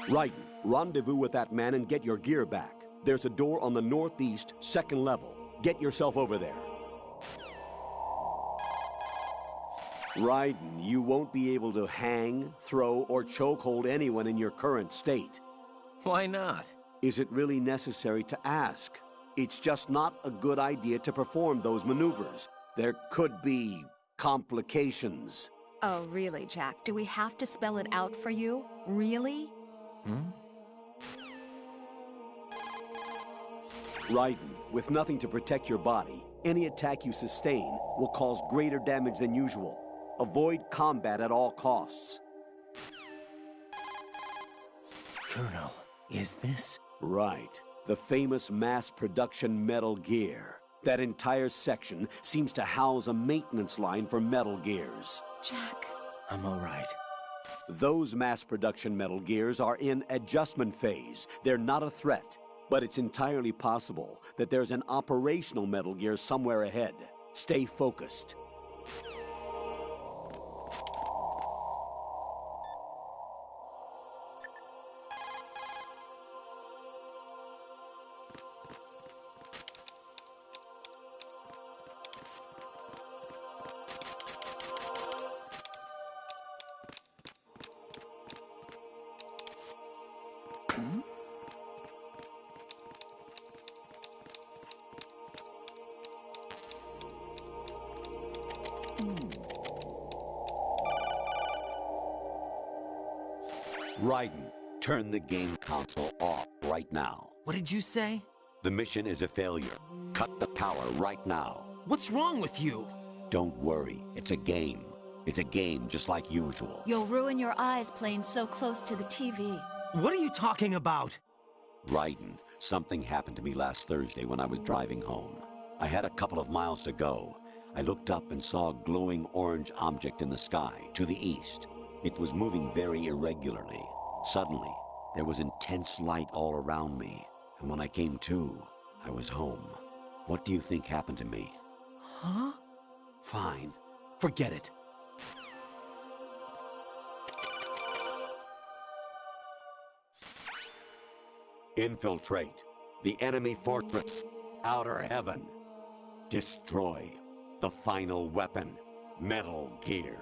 Raiden, rendezvous with that man and get your gear back. There's a door on the northeast, second level. Get yourself over there. Raiden, you won't be able to hang, throw, or chokehold anyone in your current state. Why not? Is it really necessary to ask? It's just not a good idea to perform those maneuvers. There could be complications. Oh, really, Jack? Do we have to spell it out for you? Really? Raiden, with nothing to protect your body, any attack you sustain will cause greater damage than usual. Avoid combat at all costs. Colonel, is this? Right. The famous mass production Metal Gear. That entire section seems to house a maintenance line for Metal Gears. Jack. I'm all right. Those mass production Metal Gears are in adjustment phase. They're not a threat. But it's entirely possible that there's an operational Metal Gear somewhere ahead. Stay focused. Raiden, turn the game console off right now. What did you say? The mission is a failure. Cut the power right now. What's wrong with you? Don't worry, it's a game. It's a game just like usual. You'll ruin your eyes playing so close to the TV. What are you talking about? Raiden, something happened to me last Thursday when I was driving home. I had a couple of miles to go. I looked up and saw a glowing orange object in the sky, to the east. It was moving very irregularly. Suddenly, there was intense light all around me, and when I came to, I was home. What do you think happened to me? Huh? Fine. Forget it. Infiltrate the enemy fortress, Outer Heaven. Destroy the final weapon, Metal Gear.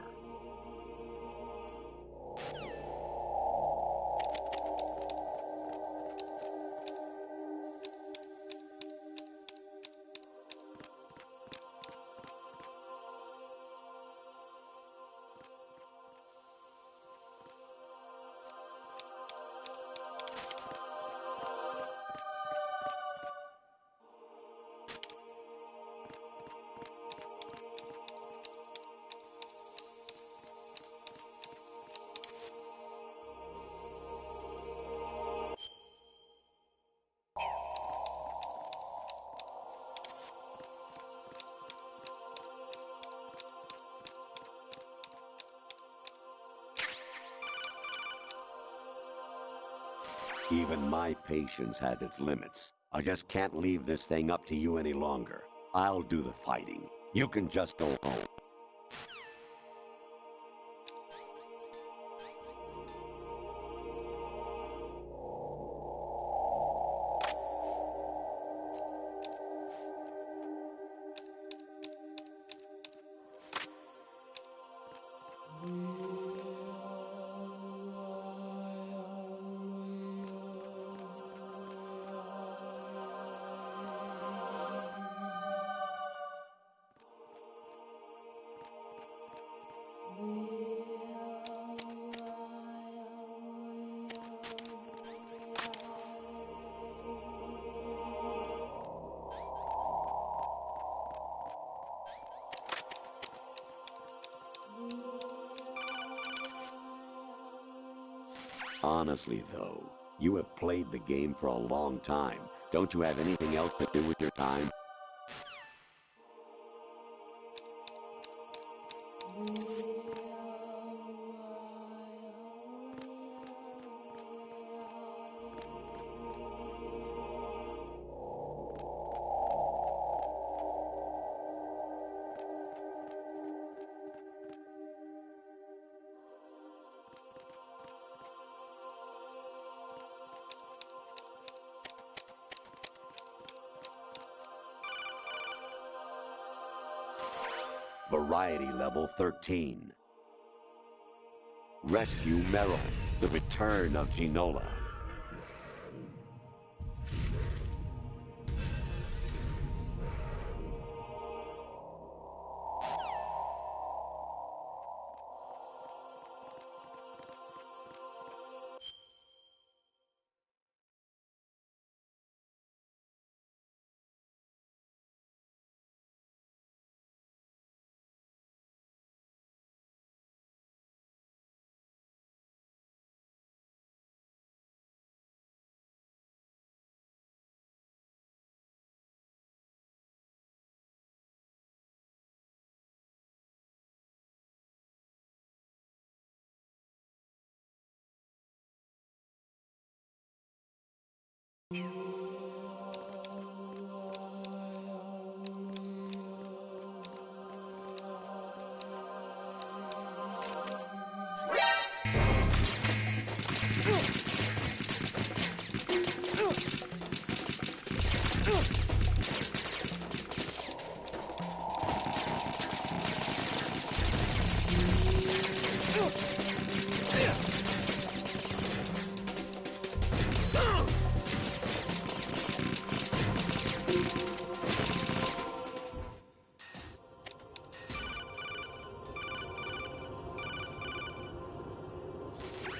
Even my patience has its limits. I just can't leave this thing up to you any longer. I'll do the fighting. You can just go home. Honestly, though, you have played the game for a long time. Don't you have anything else to do with your time? Variety Level 13. Rescue Meryl, the return of Ginola.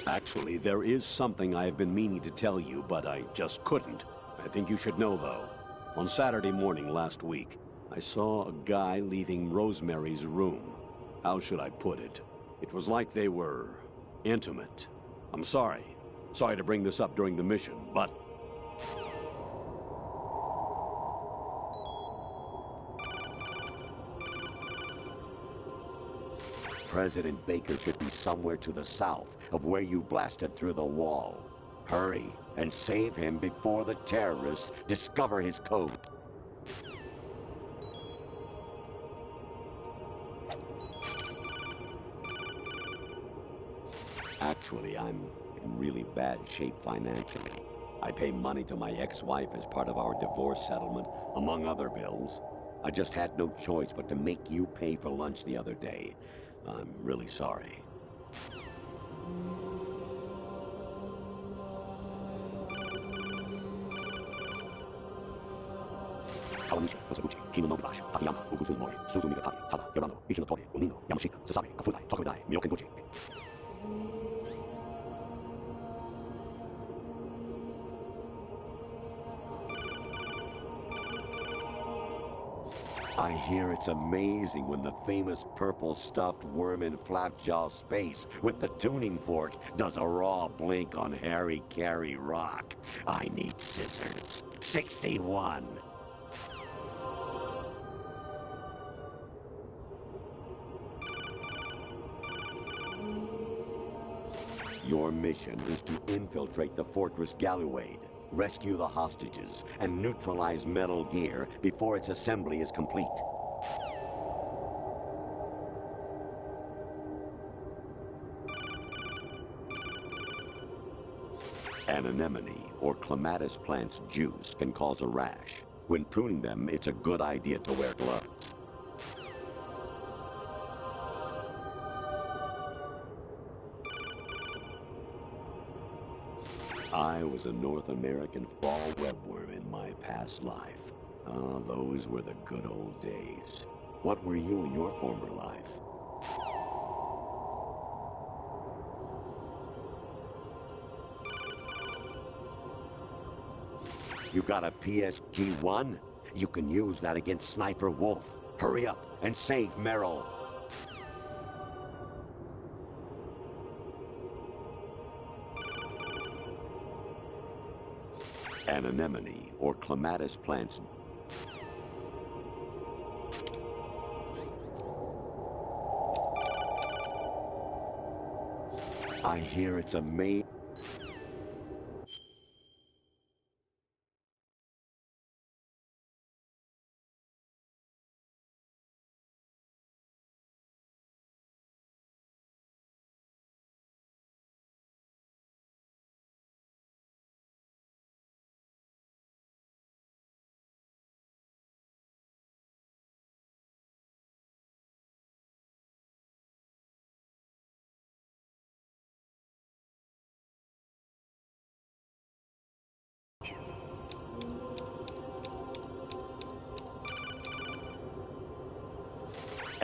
Actually, there is something I have been meaning to tell you, but I just couldn't. I think you should know, though. On Saturday morning last week, I saw a guy leaving Rosemary's room. How should I put it? It was like they were intimate. I'm sorry. Sorry to bring this up during the mission, but... President Baker should be somewhere to the south of where you blasted through the wall. Hurry and save him before the terrorists discover his code. Actually, I'm in really bad shape financially. I pay money to my ex-wife as part of our divorce settlement, among other bills. I just had no choice but to make you pay for lunch the other day. I'm really sorry. Kawanishi, Kosaguchi, Kino no Gibashi, Takayama, Ugufu Mori, Suzumiga Tai, Tada, Yorano, Ichino Tori, Unino, Yamashita, Sasabe, Kafudai, Tokudai, Myokenguchi. I hear it's amazing when the famous purple stuffed worm in Flapjaw space with the tuning fork does a raw blink on Harry Carey Rock. I need scissors. 61. Your mission is to infiltrate the Fortress Galluade, rescue the hostages, and neutralize Metal Gear before its assembly is complete. An anemone or clematis plant's juice can cause a rash. When pruning them, it's a good idea to wear gloves. I was a North American fall webworm in my past life. Ah, those were the good old days. What were you in your former life? You got a PSG-1? You can use that against Sniper Wolf. Hurry up and save Meryl. An anemone or clematis plant's... I hear it's amazing.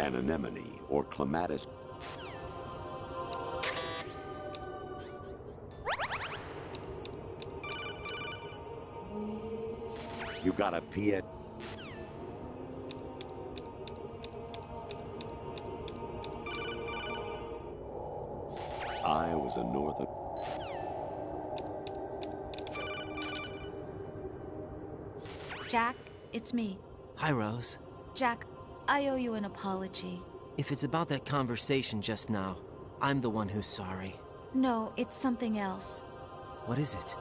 An anemone or clematis. You gotta pee it. I was a northern. Jack, it's me. Hi, Rose. Jack, I owe you an apology. If it's about that conversation just now, I'm the one who's sorry. No, it's something else. What is it?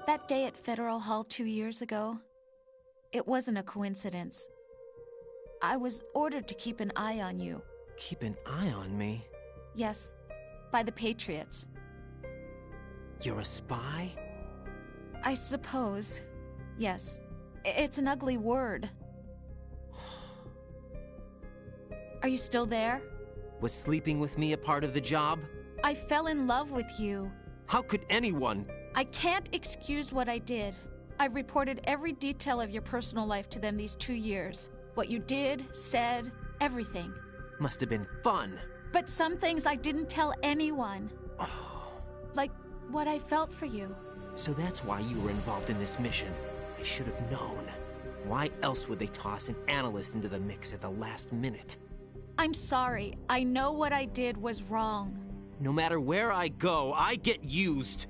That day at Federal Hall 2 years ago, it wasn't a coincidence. I was ordered to keep an eye on you. Keep an eye on me? Yes, by the Patriots. You're a spy? I suppose. Yes. It's an ugly word. Are you still there? Was sleeping with me a part of the job? I fell in love with you. How could anyone? I can't excuse what I did. I've reported every detail of your personal life to them these 2 years. What you did, said, everything. Must have been fun. But some things I didn't tell anyone. Like what I felt for you. So that's why you were involved in this mission. I should have known. Why else would they toss an analyst into the mix at the last minute? I'm sorry. I know what I did was wrong. No matter where I go, I get used.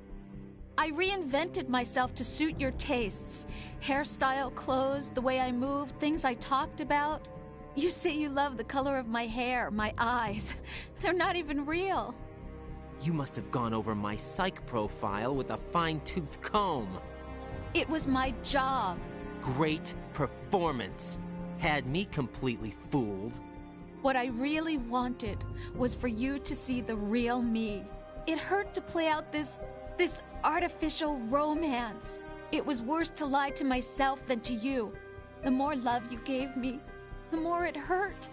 I reinvented myself to suit your tastes. Hairstyle, clothes, the way I moved, things I talked about. You say you love the color of my hair, my eyes. They're not even real. You must have gone over my psych profile with a fine-tooth comb. It was my job. Great performance. Had me completely fooled. What I really wanted was for you to see the real me. It hurt to play out this artificial romance. It was worse to lie to myself than to you. The more love you gave me, the more it hurt.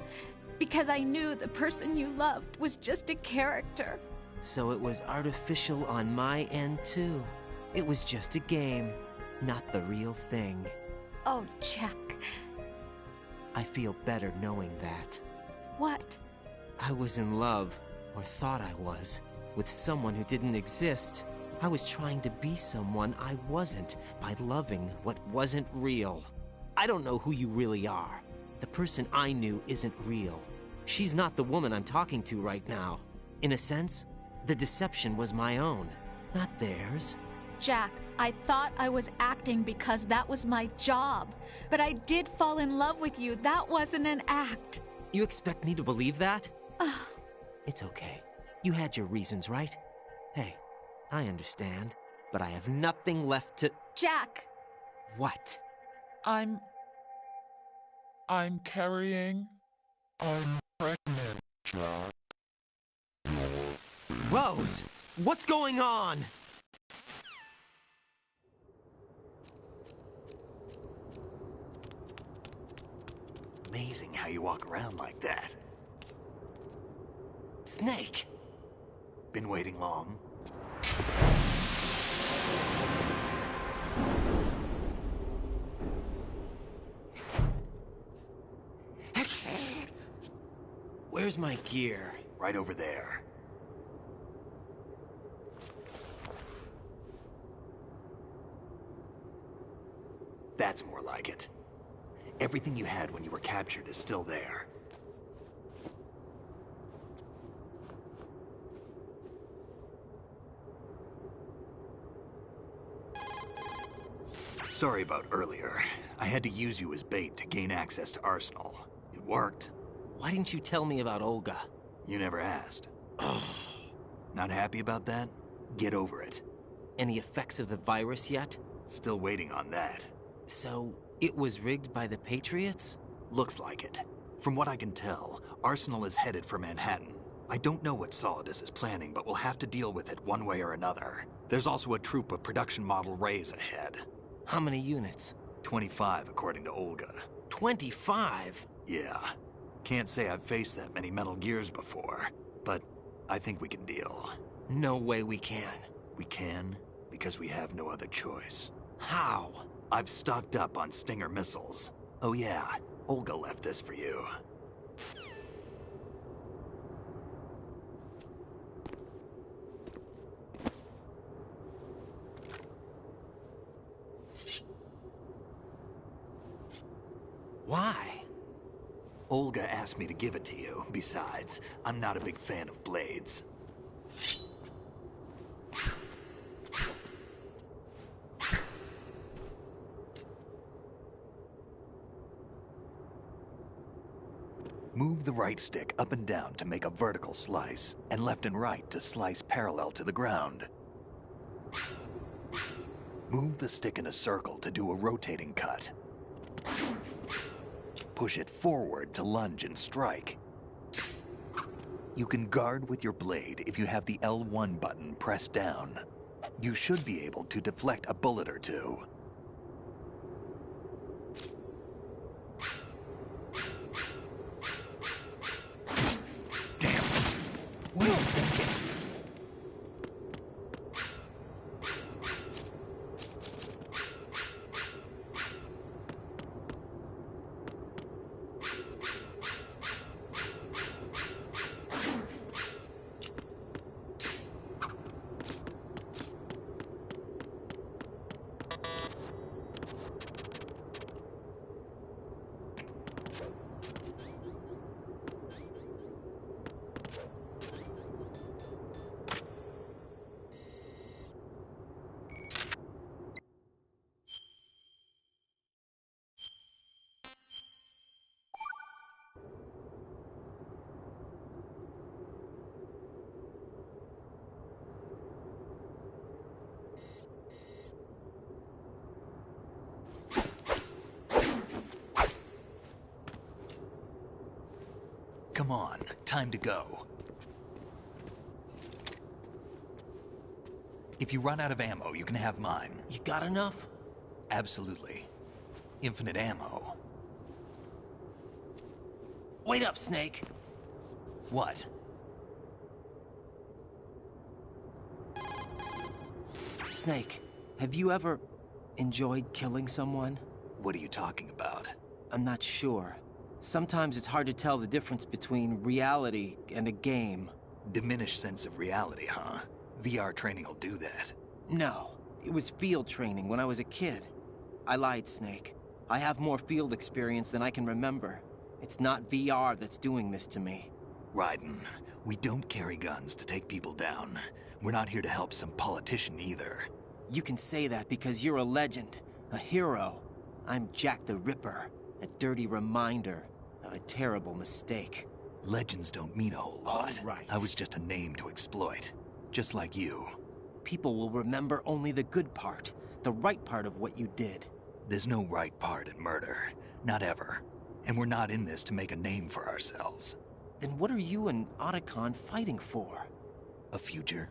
Because I knew the person you loved was just a character. So it was artificial on my end, too. It was just a game, not the real thing. Oh, Jack. I feel better knowing that. What? I was in love, or thought I was, with someone who didn't exist. I was trying to be someone I wasn't by loving what wasn't real. I don't know who you really are. The person I knew isn't real. She's not the woman I'm talking to right now. In a sense, the deception was my own, not theirs. Jack, I thought I was acting because that was my job. But I did fall in love with you. That wasn't an act. You expect me to believe that? It's okay. You had your reasons, right? Hey, I understand, but I have nothing left to... Jack! What? I'm carrying. I'm pregnant, Jack. Rose! What's going on? Amazing how you walk around like that. Snake! Been waiting long? Where's my gear? Right over there. That's more like it. Everything you had when you were captured is still there. Sorry about earlier. I had to use you as bait to gain access to Arsenal. It worked. Why didn't you tell me about Olga? You never asked. Not happy about that? Get over it. Any effects of the virus yet? Still waiting on that. So, it was rigged by the Patriots? Looks like it. From what I can tell, Arsenal is headed for Manhattan. I don't know what Solidus is planning, but we'll have to deal with it one way or another. There's also a troop of production model Rays ahead. How many units? 25, according to Olga. 25? Yeah. Can't say I've faced that many Metal Gears before, but I think we can deal. No way we can. We can, because we have no other choice. How? I've stocked up on Stinger missiles. Oh yeah, Olga left this for you. Why? Olga asked me to give it to you. Besides, I'm not a big fan of blades. Move the right stick up and down to make a vertical slice, and left and right to slice parallel to the ground. Move the stick in a circle to do a rotating cut. Push it forward to lunge and strike. You can guard with your blade if you have the L1 button pressed down. You should be able to deflect a bullet or two. Damn. What are you thinking? Come on, time to go. If you run out of ammo, you can have mine. You got enough? Absolutely. Infinite ammo. Wait up, Snake. What? Snake, have you ever enjoyed killing someone? What are you talking about? I'm not sure. Sometimes it's hard to tell the difference between reality and a game. Diminished sense of reality, huh? VR training will do that. No, it was field training when I was a kid. I lied, Snake. I have more field experience than I can remember. It's not VR that's doing this to me. Raiden, we don't carry guns to take people down. We're not here to help some politician either. You can say that because you're a legend, a hero. I'm Jack the Ripper, a dirty reminder of a terrible mistake. Legends don't mean a whole lot. All right. I was just a name to exploit. Just like you. People will remember only the good part, the right part of what you did. There's no right part in murder. Not ever. And we're not in this to make a name for ourselves. Then what are you and Otacon fighting for? A future?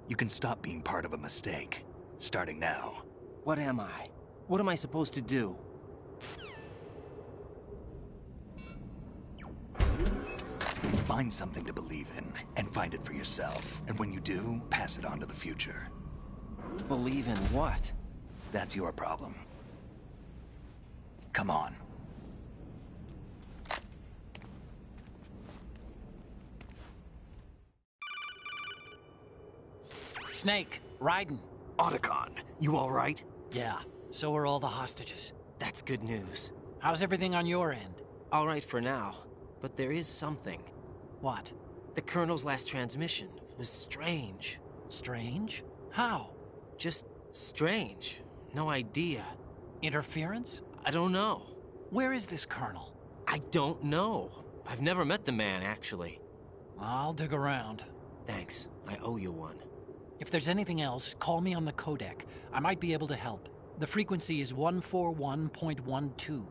You can stop being part of a mistake. Starting now. What am I? What am I supposed to do? Find something to believe in, and find it for yourself. And when you do, pass it on to the future. Believe in what? That's your problem. Come on. Snake, Raiden. Otacon, you all right? Yeah, so are all the hostages. That's good news. How's everything on your end? All right for now, but there is something. What? The Colonel's last transmission was strange. Strange? How? Just strange. No idea. Interference? I don't know. Where is this Colonel? I don't know. I've never met the man, actually. I'll dig around. Thanks. I owe you one. If there's anything else, call me on the codec. I might be able to help. The frequency is 141.12.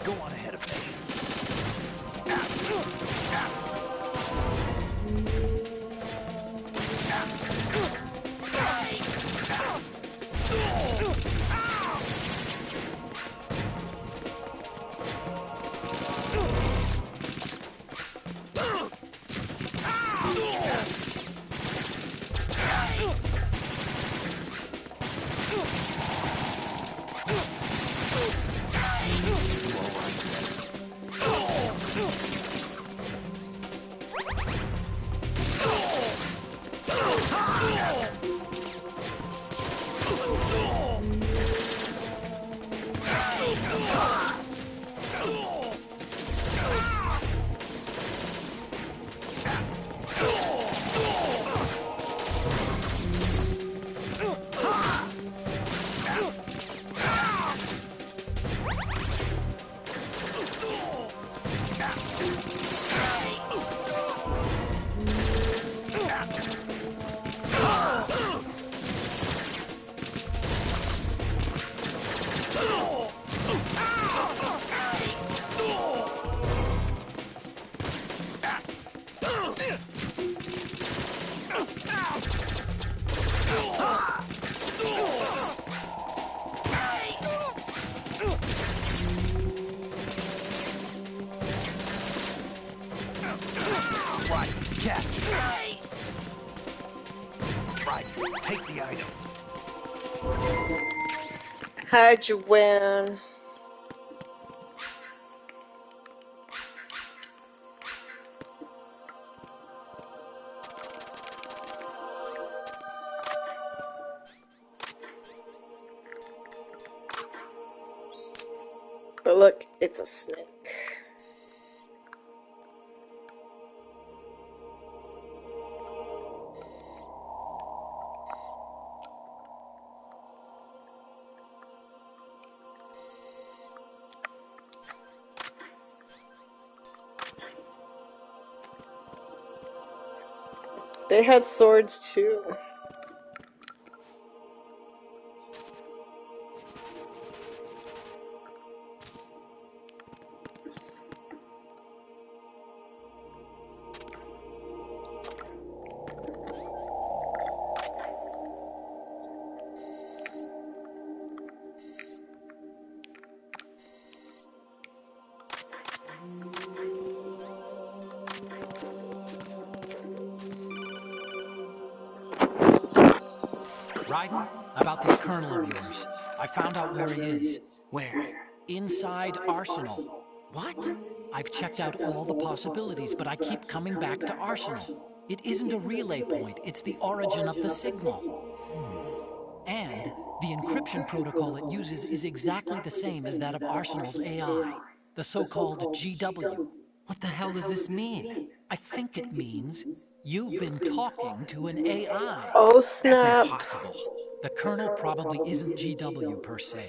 Go on ahead of me. Right, catch. Right, take the item. How'd you win? But look, it's a snake. They had swords too. Raiden, about this colonel of yours. I found out where he is. Where? Inside Arsenal. What? I've checked out all the possibilities, but I keep coming back to Arsenal. It isn't a relay point, it's the origin of the signal. And the encryption protocol it uses is exactly the same as that of Arsenal's AI, the so-called GW. What the hell does this mean? I think it means you've been talking to an AI. Oh That's snap. impossible. The kernel probably isn't GW per se.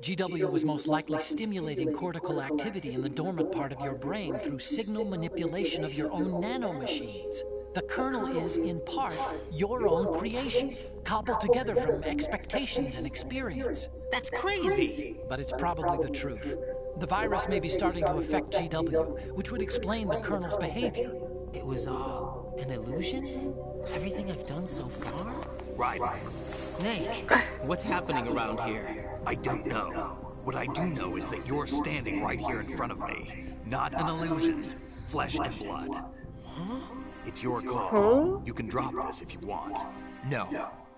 GW was most likely stimulating cortical activity in the dormant part of your brain through signal manipulation of your own nanomachines. The kernel is, in part, your own creation, cobbled together from expectations and experience. That's crazy. But it's probably the truth. The virus may be starting to affect GW, which would explain the kernel's behavior. It was all an illusion? Everything I've done so far? Right. Snake, what's happening around here? I don't know. What I do know is that you're standing right here in front of me. Not an illusion. Flesh and blood. Huh? It's your call. You can drop this if you want. No,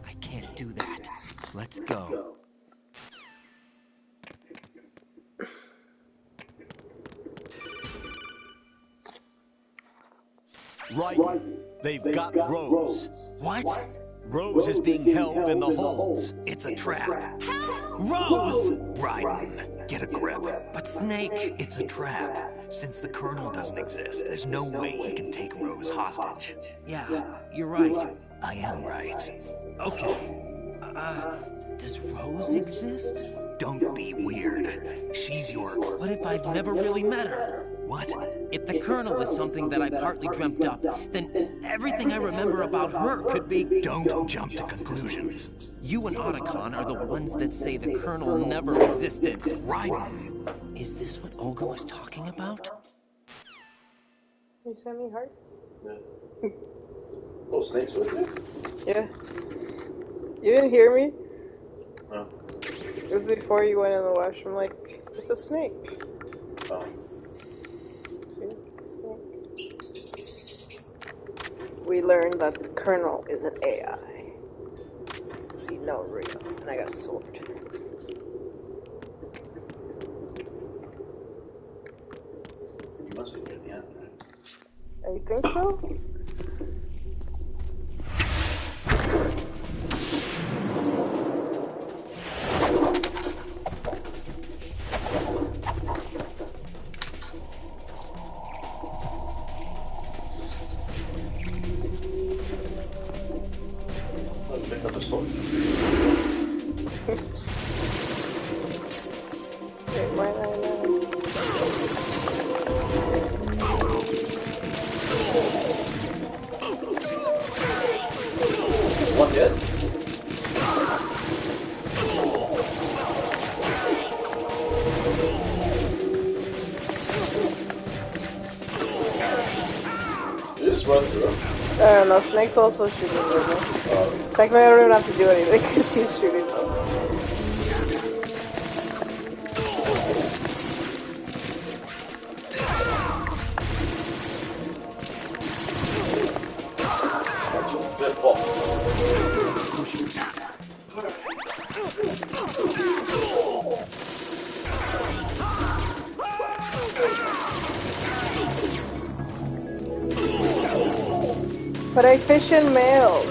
I can't do that. Let's go. Right. They've got Rose. What? Rose is being held in the holds. It's a trap. Rose! Raiden, get a grip. But Snake... It's a trap. Since the Colonel doesn't exist, there's no way he can take Rose hostage. Yeah, you're right. I am right. Okay. Does Rose exist? Don't be weird. She's your... What if I've never really met her? What? If the Colonel is something that I partly dreamt up, then everything I remember about her could be... Don't jump to conclusions. You and Otacon are the ones that say the Colonel never existed. Raiden, Is this what Olga was talking about? You sent me hearts? Yeah. Oh, Snake's with you? Yeah. You didn't hear me? No. It was before you went in the washroom. Like, it's a snake. Oh. See? Snake. We learned that the Colonel is an AI. He's no real. And I got a sword. You must be near the end, right? You think so? Let's pick up a sword. Wait, why not? One dead? You just run through him. I don't know, Snake's also shooting with me. Technically, I don't even have to do anything because he's shooting them. Good ball. But I fish in males.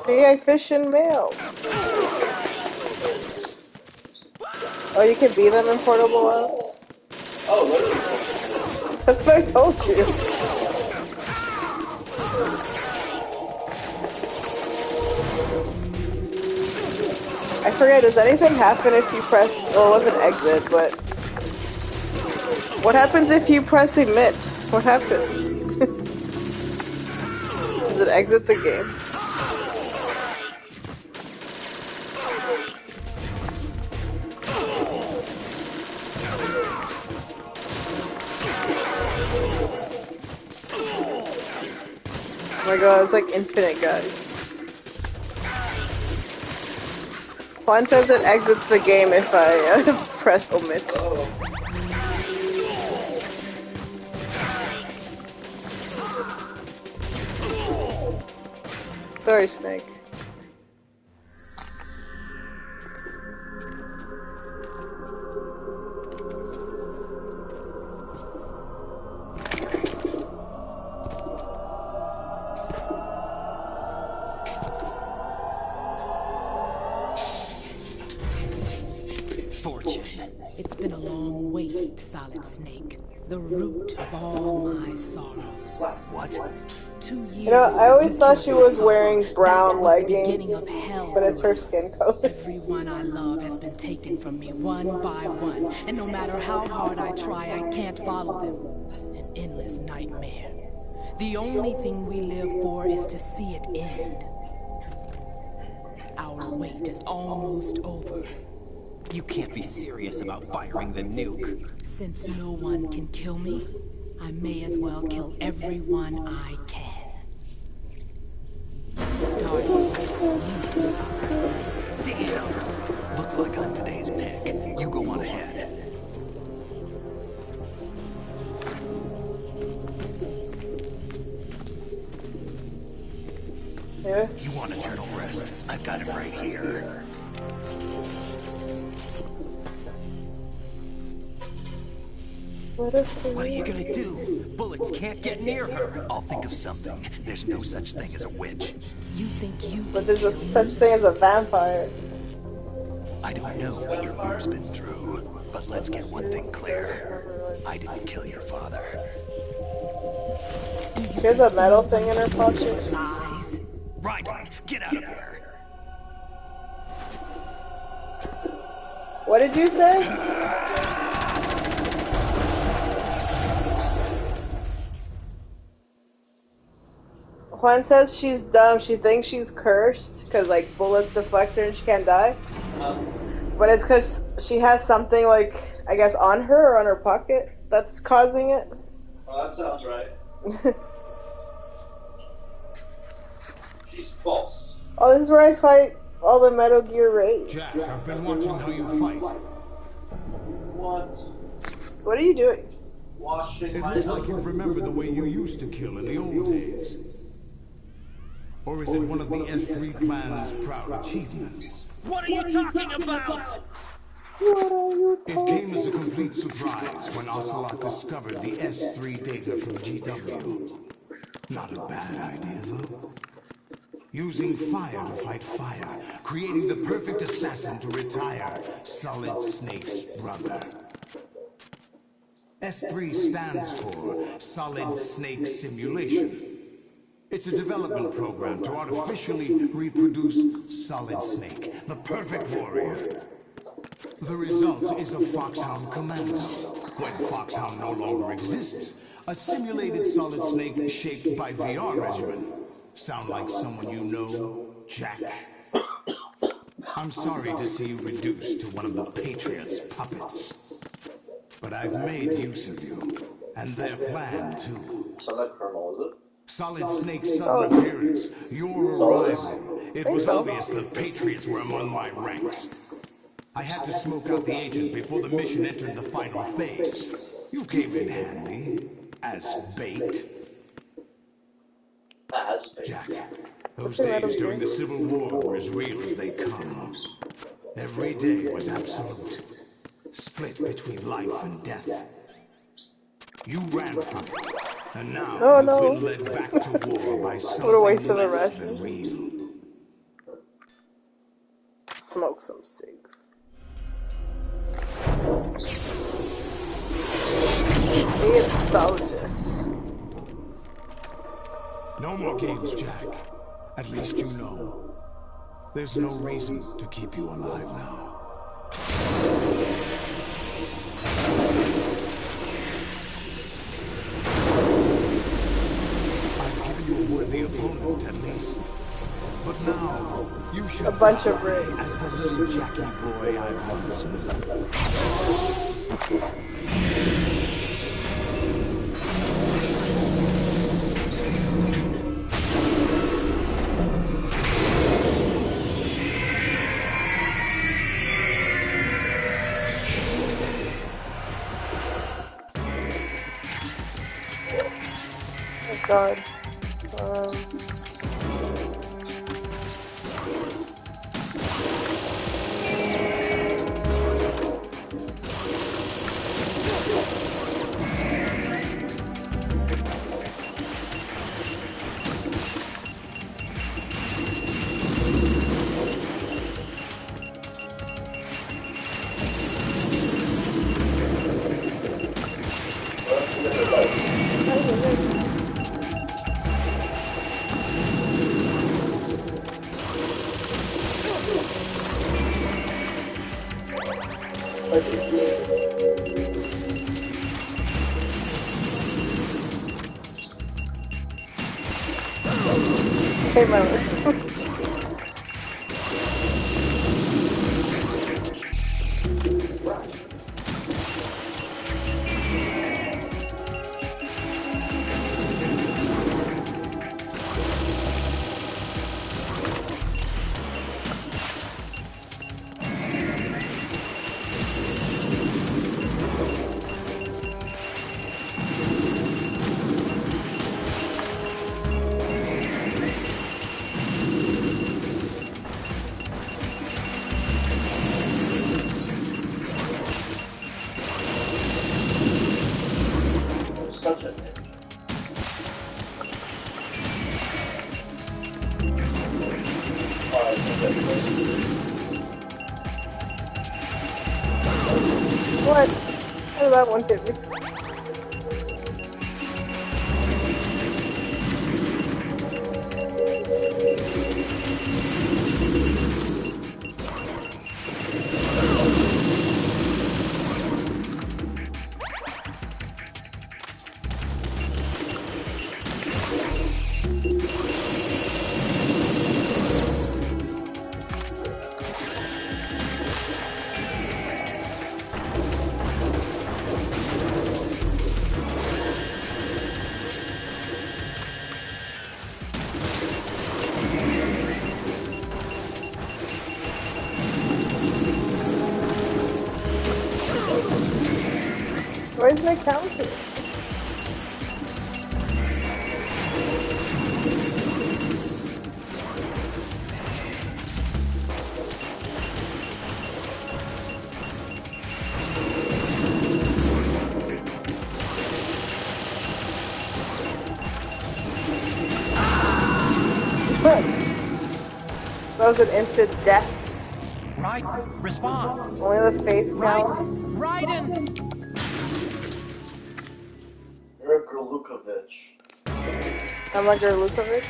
See, I fish in males. Oh, you can be them in portable wells? Oh, literally. That's what I told you. I forget, does anything happen if you press, well, it wasn't exit, but what happens if you press emit? What happens? Does it exit the game? Oh my god, it's like infinite, guys. Juan says it exits the game if I press omit. Sorry, Snake. Fortune. It's been a long wait, Solid Snake. The root of all my sorrows. What? 2 years You know, I ago, always you thought killed she my was father. wearing brown That was the leggings, beginning of hell but it's for her us. skin color. Everyone I love has been taken from me one by one, and no matter how hard I try, I can't follow them. An endless nightmare. The only thing we live for is to see it end. Our wait is almost over. You can't be serious about firing the nuke. Since no one can kill me, I may as well kill everyone I can. Starting with you, Solid Snake. Damn! Looks like I'm today's pick. You go on ahead. Yeah? You want eternal rest? I've got it right here. What are you gonna do? Bullets can't get near her. I'll think of something. There's no such thing as a witch. You think you But can there's a kill me? such thing as a vampire. I don't know what your group's been through, but let's get one thing clear. I didn't kill your father. Do you There's a think metal anyone thing in her told you pocket. lies? Ryder, get out of here! What did you say? Juan says she's dumb. She thinks she's cursed because like bullets deflect her and she can't die. But it's because she has something like I guess on her or on her pocket that's causing it. Well, that sounds right. She's false. Oh, this is where I fight all the Metal Gear raids. Jack, I've been watching how you fight. What? What are you doing? Washing It my looks like you've remembered the way you used to kill in the old days. Or is it one of the S3 plan's proud achievements? What are you talking about? It came as a complete surprise when Ocelot discovered the S3 data from GW. Not a bad idea, though. Using fire to fight fire, creating the perfect assassin to retire Solid Snake's brother. S3 stands for Solid Snake Simulation. It's a development program to artificially reproduce Solid Snake, the perfect warrior. The result is a Foxhound Commando. When Foxhound no longer exists, a simulated Solid Snake shaped by VR regimen. Sound like someone you know, Jack? I'm sorry to see you reduced to one of the Patriots' puppets. But I've made use of you, and their plan too. Solid Colonel, is it? Solid Snake's sudden appearance, your arrival. It was obvious the Patriots were among my ranks. I had to smoke out the agent before the mission entered the final phase. You came in handy, as bait. Jack, those days during the Civil War were as real as they come. Every day was absolute. Split between life and death. You ran from it, and now you've been led back to war by something less than real. Smoke some cigs. It's soldiers. No more games, Jack. At least you know. There's no reason to keep you alive now. I've given you a worthy opponent, at least. But now, you should a bunch die of raids. as the little Jackie boy I once knew. God. Hey, man. What? How did that one hit me? Why isn't it counting? That was an instant death. Right, respond. Only the face counts. Raiden! You're a Grlukovich. I'm like Lukovic.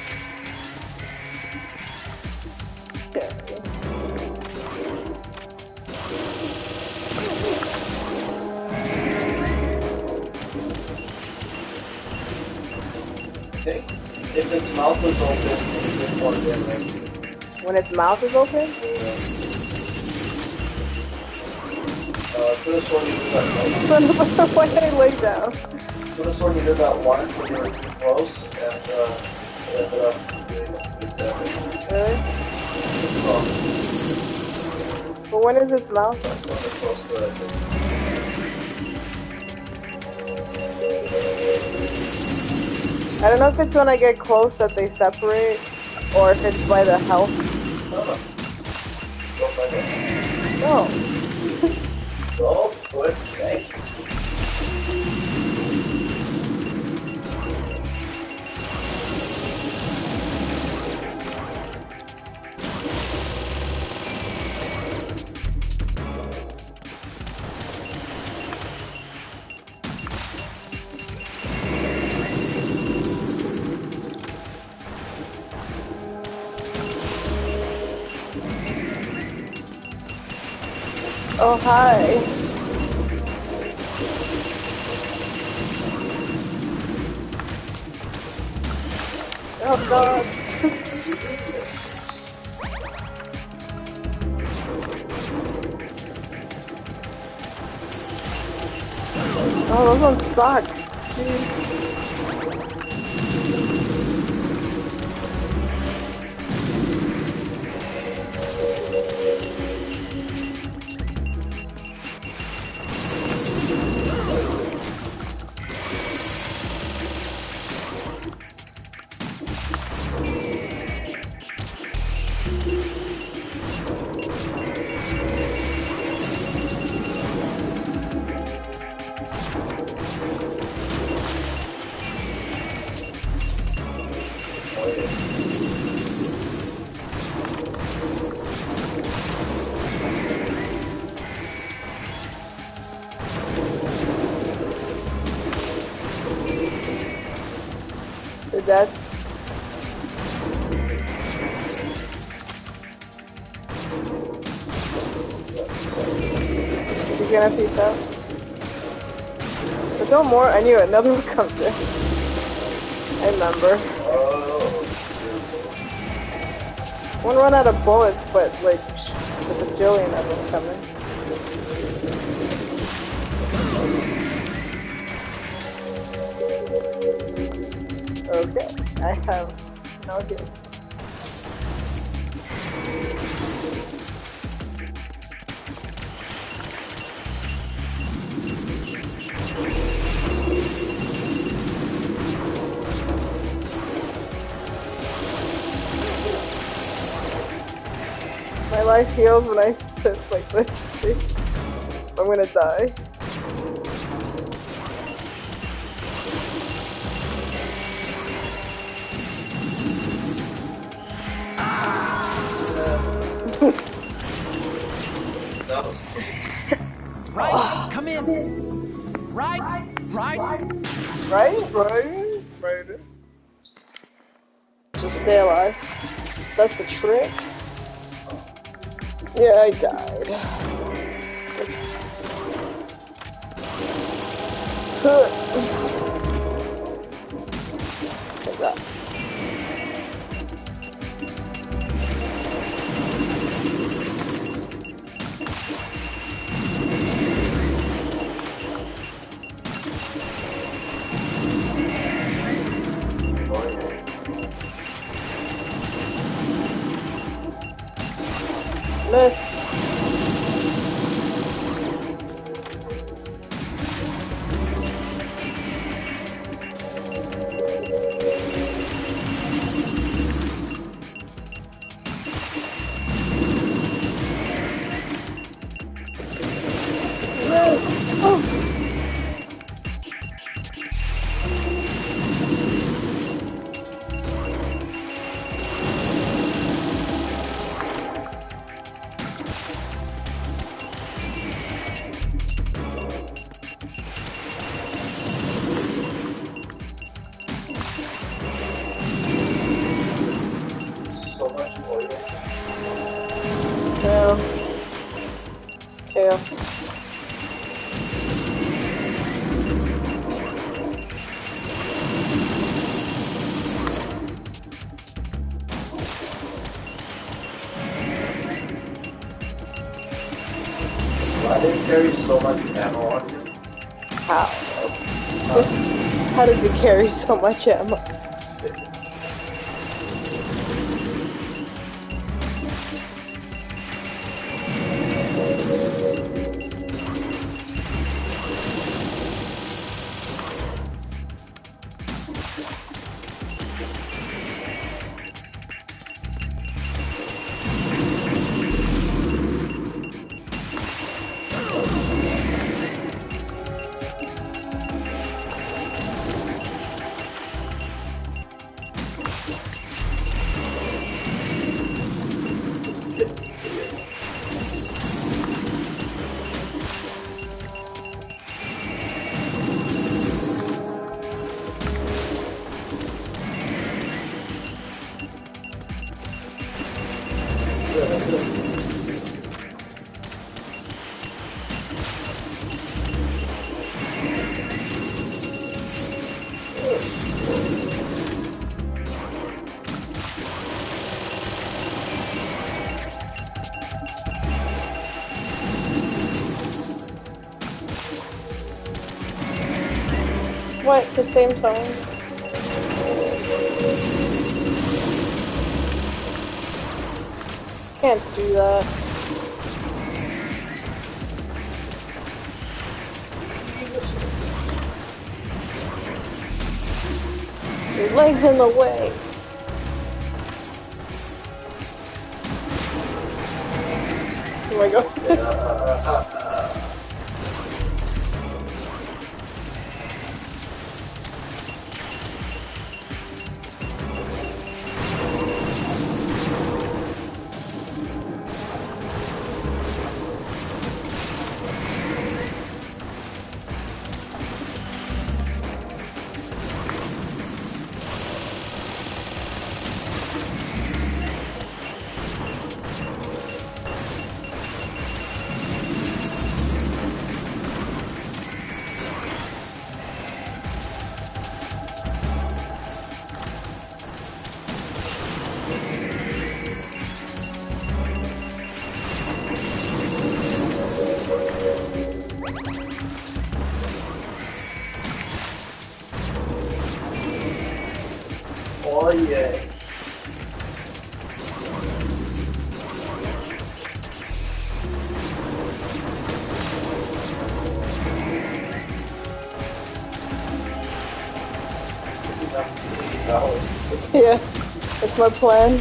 Okay. If its mouth is open, it's more damage. When its mouth is open? Could have sworn you did that. Why did I lay down? Could have sworn you did that once when you were too close, and it ended up doing damage. Really? Well, But when is its mouth open? when it's close to it, I think. I don't know if it's when I get close that they separate, or if it's by the health. No. Oh, okay. Oh, hi. Oh, God. Oh, those ones suck. Jeez. They're dead. She's gonna peace out. There's no more. I knew it. Another one comes in. I remember. One run out of bullets, but like with a bajillion of them coming. Okay, I have no heal. My life heals when I sit like this. I'm gonna die. That was Right, come in. Right. Right. Just stay alive. That's the trick. Yeah, I died. Like that. Missed. So much oil. No. It's chaos. Why did it carry so much ammo on you? How? How does it carry so much ammo? What? At the same time? Can't do that. Your leg's in the way. Oh my god. Oh yeah. Yeah, that's my plan.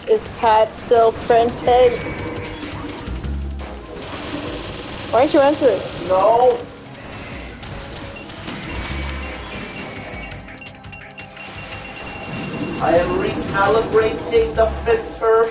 Is Pat still printing? Why aren't you answering? No. I am recalibrating the printer.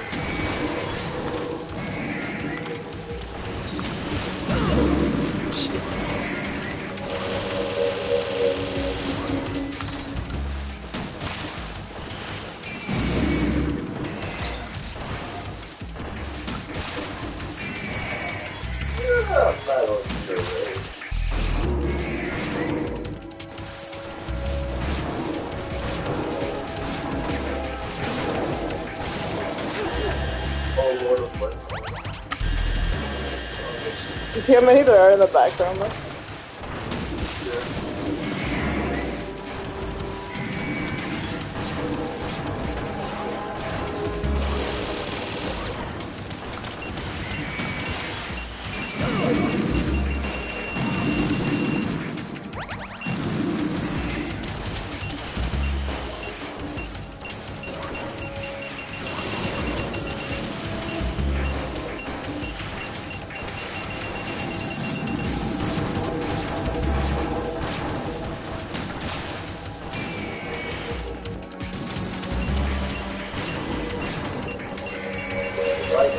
You see how many there are in the background though?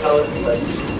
intelligence IQ.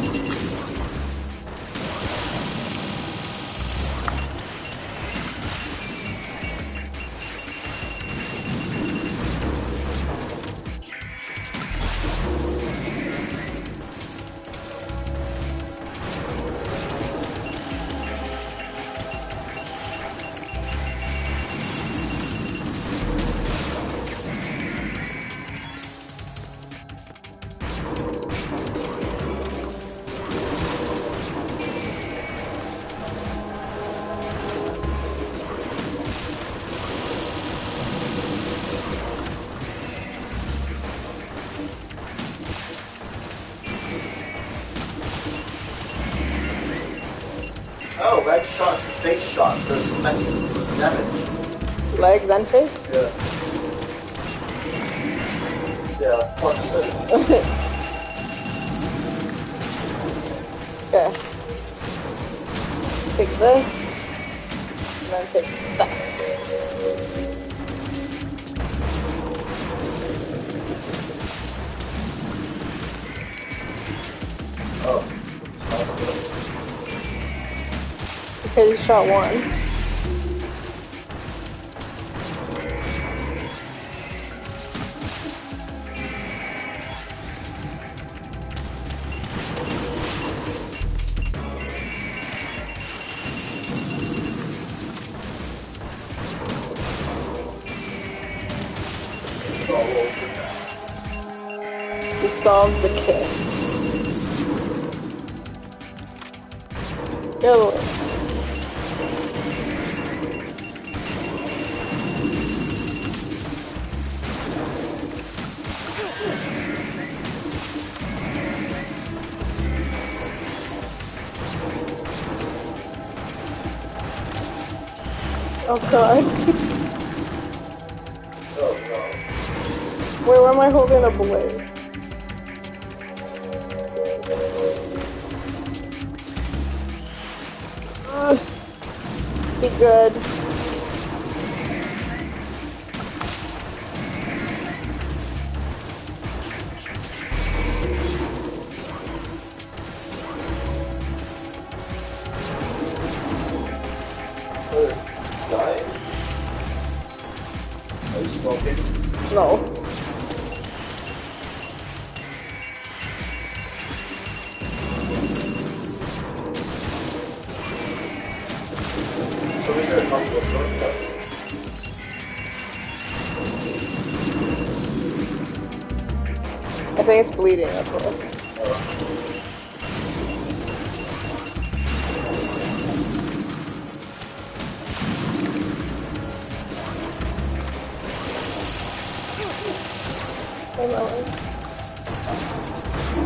Oh, red shot, face shot, does maximum damage. Legs and face? Yeah. Yeah, punch it. Okay. Take this, and then take that. Oh. Okay, you shot one. He solves the kiss. Go away. Oh god. Oh no. Wait, why am I holding a blade? Be good. Dying? Are you smoking? No. So we gotta talk to a shortcut. I think it's bleeding, that's all.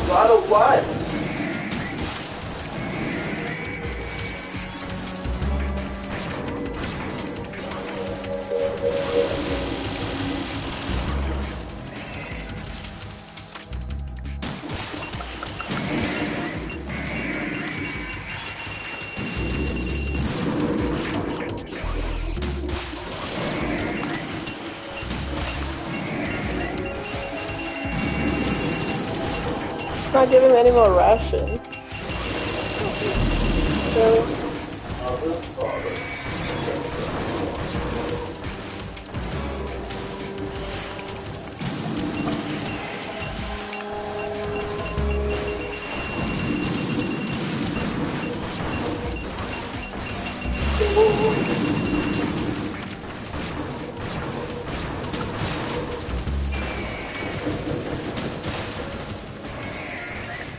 God of what? Not give him any more ration. Really?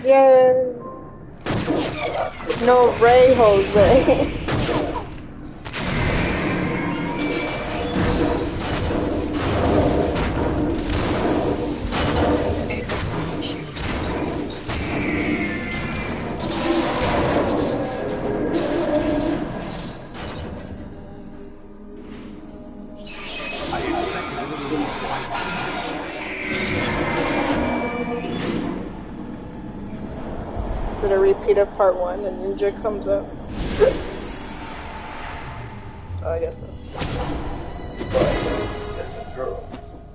Yay! No Ray Jose. Did a repeat of part 1 and Ninja comes up? Oh, I guess so. It's a girl.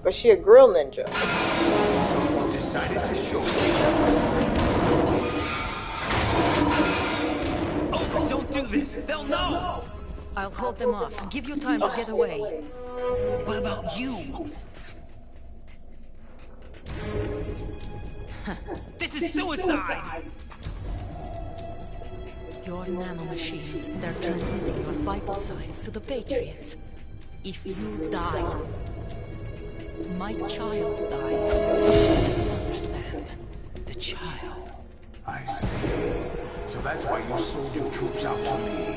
But she a grill ninja. Someone decided to show me. Hell no! I'll hold them off. Give you time to get away. What about you? This is suicide! Your nanomachines, they're transmitting your vital signs to the Patriots. If you die, my child dies. You understand? The child. I see. So that's why you sold your troops out to me.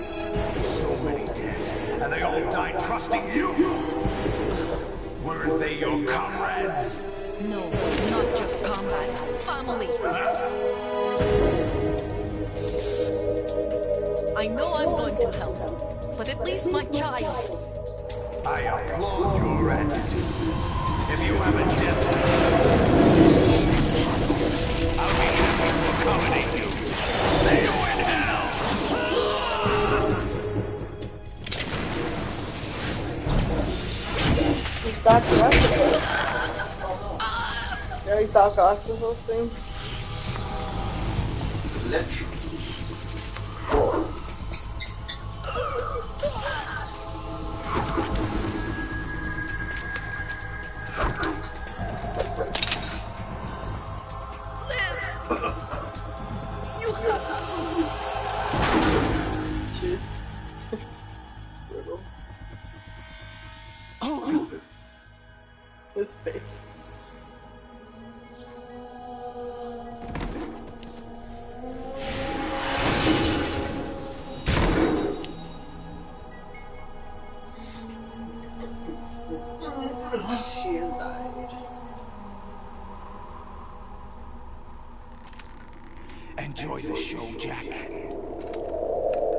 So many dead, and they all died trusting you! Weren't they your comrades? No, not just comrades. Family! I know I'm going to help, but at least my child. I applaud your attitude. If you have a death, I'll be happy to accommodate you. See you in hell! He's Dr. Octopus. Yeah, he's Dr. Octopus thing. Jeez. It's brutal. Oh! His face. She has died. Enjoy the show, Jack.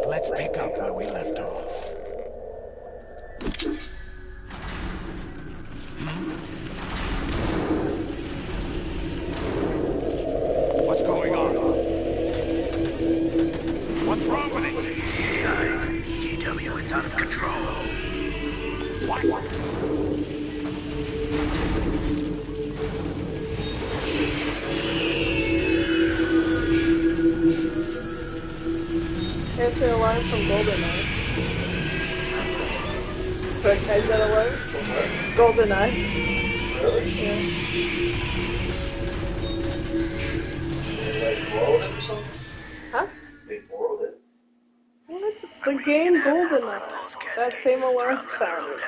Let's pick up where we left off. What's going on? What's wrong with it? GW, it's out of control. What? Answer a line from GoldenEye. Recognize that alone? GoldenEye. Really? Yeah. They like borrowed it or something? Huh? They borrowed it? What? The game GoldenEye. That same alarm sound.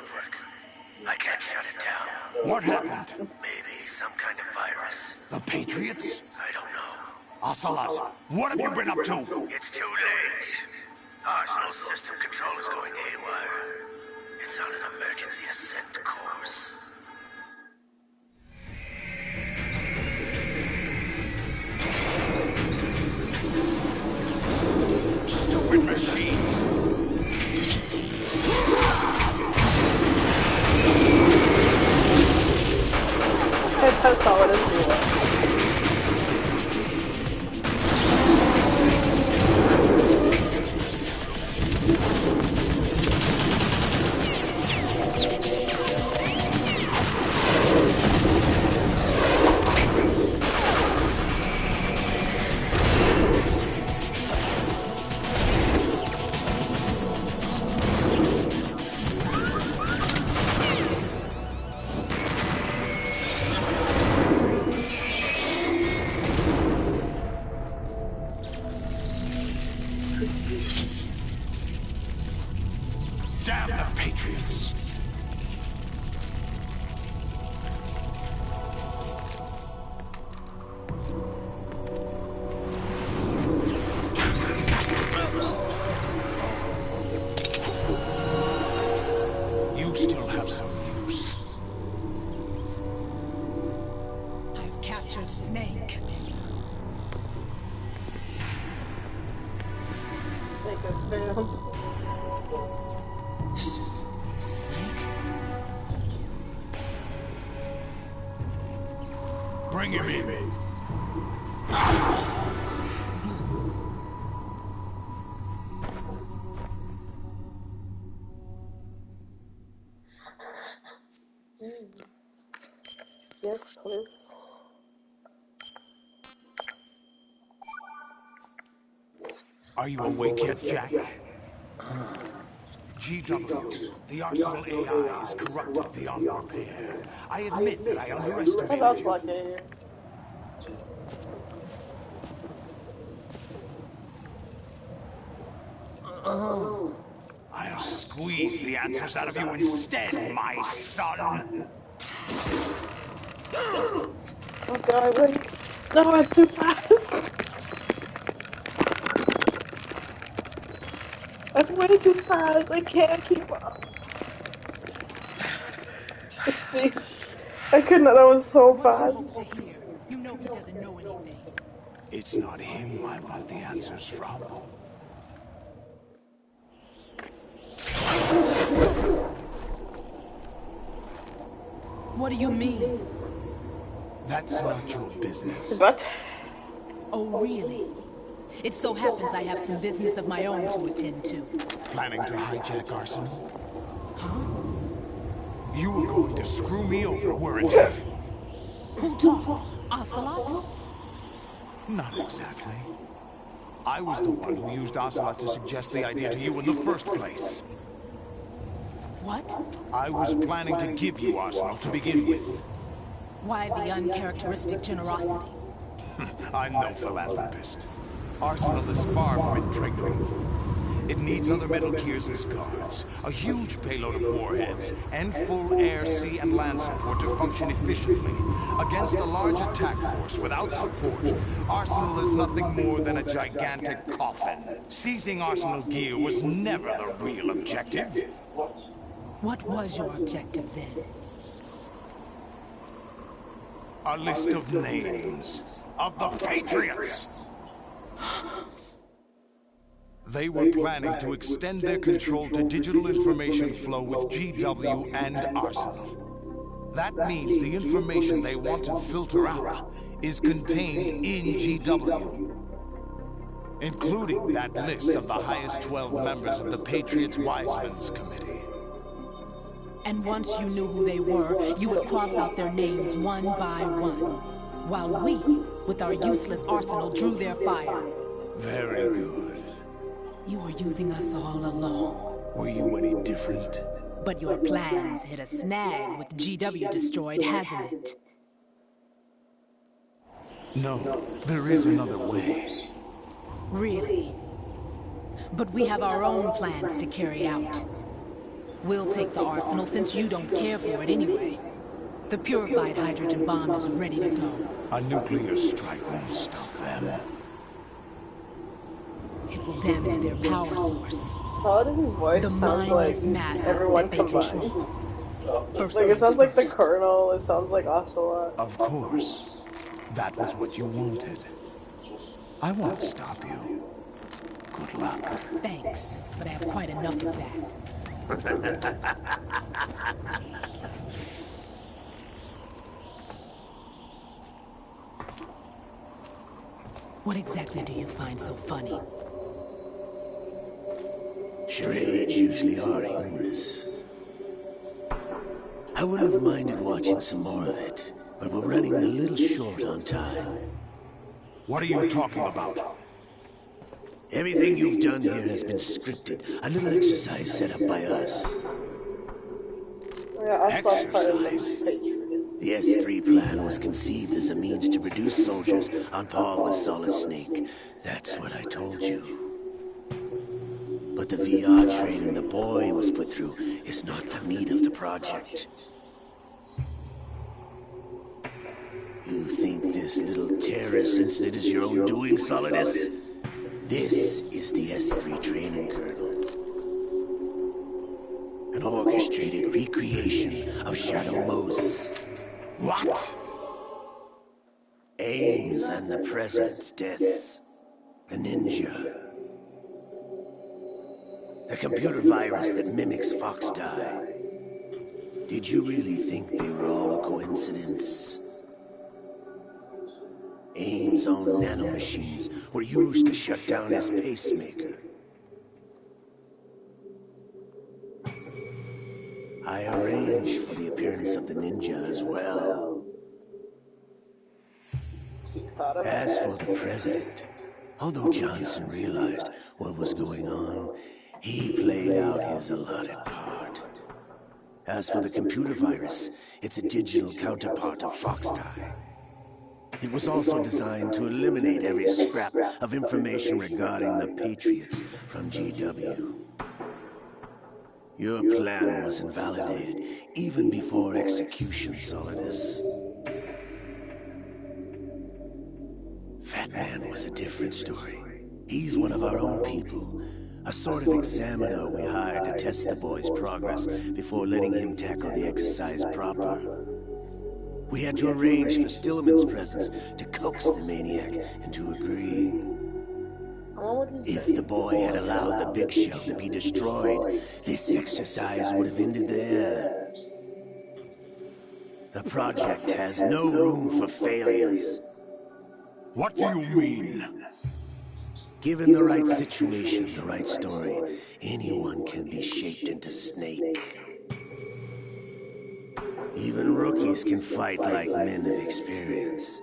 I can't shut it down. What happened? Maybe some kind of virus. The Patriots? I don't know. Ocelot, what have you been up to? It's too late. Arsenal's system control is going haywire. It's on an emergency ascent course. Stupid machines! That's all it is. Damn the Patriots! You still have some use. I've captured Snake. Snake is found. Snake? Bring him in. Yes, please. Are you awake yet, Jack? GW, the Arsenal AI is corrupted beyond repair. I admit that I I underestimated thought you. like it. I'll squeeze the answers out of you instead, my son! Oh god, wait. No, it's too fast. That's way too fast. I can't keep up. I couldn't. That was so fast. You know he doesn't know anything. It's not him I want the answers from. What do you mean? That's not your business. What? Oh, really? It so happens I have some business of my own to attend to. Planning to hijack Arsenal? You were going to screw me over, weren't you? Who talked? Ocelot? Not exactly. I was the one who used Ocelot to suggest the idea to you in the first place. What? I was planning to give you Arsenal to begin with. Why the uncharacteristic generosity? I'm no philanthropist. Arsenal is far from impregnable. It needs other Metal Gears as guards, a huge payload of warheads, and full air, sea, and land support to function efficiently. Against a large attack force without support, Arsenal is nothing more than a gigantic coffin. Seizing Arsenal gear was never the real objective. What was your objective then? A list of names of the Patriots. They were planning to extend their control to digital information flow with GW and Arsenal. That means the information they want to filter out is contained in GW, including that list of the highest 12 members of the Patriots Wiseman's Committee. And once you knew who they were, you would cross out their names one by one, while we, with our useless arsenal, drew their fire. Very good. You were using us all along. Were you any different? But your plans hit a snag with GW destroyed, hasn't it? No, there is another way. Really? But we have our own plans to carry out. We'll take the arsenal since you don't care for it anyway. The purified hydrogen bomb is ready to go. A nuclear strike won't stop them. It will damage their power source. How does his voice The sound like mindless masses everyone that they combined? control. First Like it sounds like the first. Colonel. It sounds like Ocelot. Of course. That was what you wanted. I won't stop you. Good luck. Thanks, but I have quite enough of that. What exactly do you find so funny? Charades usually are humorous. I wouldn't have minded watching some more of it, but we're running a little short on time. What are you talking about? Everything you've done here has been scripted. A little exercise set up by us. Yeah, Ocelot's part of the Exercise? Patriot. The S3 plan was conceived as a means to produce soldiers on par with Solid Snake. That's what I told you. But the VR training the boy was put through is not the meat of the project. You think this little terrorist incident is your own doing, Solidus? This is the S3 training kernel. An orchestrated recreation of Shadow Moses. What? Ames and the President's deaths. The ninja. The computer virus that mimics Fox Die. Did you really think they were all a coincidence? Ames' own nanomachines were used to shut down his pacemaker. I arranged for the appearance of the ninja as well. As for the president, although Johnson realized what was going on, He played out his allotted part. As for the computer virus, it's a digital counterpart of Foxtie. It was also designed to eliminate every scrap of information regarding the Patriots from GW. Your plan was invalidated even before execution, Solidus. Fat Man was a different story. He's one of our own people. A sort of examiner we hired to test the boy's progress before letting him tackle the exercise proper. We had to arrange for Stillman's presence to coax the maniac into agreeing. If the boy had allowed the big shell to be destroyed, this exercise would have ended there. The project has no room for failures. What do you mean? Given the right situation, the right story, anyone can be shaped into Snake. Even rookies can fight like men of experience.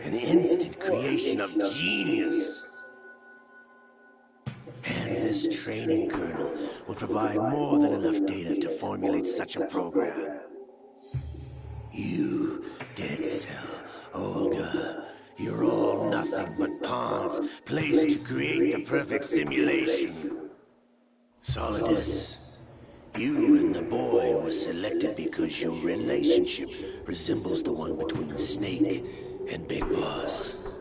An instant creation of genius. And this training kernel will provide more than enough data to formulate such a program. You, Dead Cell, Olga, you're all nothing but pawns placed to create the perfect simulation. Solidus, you and the boy were selected because your relationship resembles the one between Snake and Big Boss.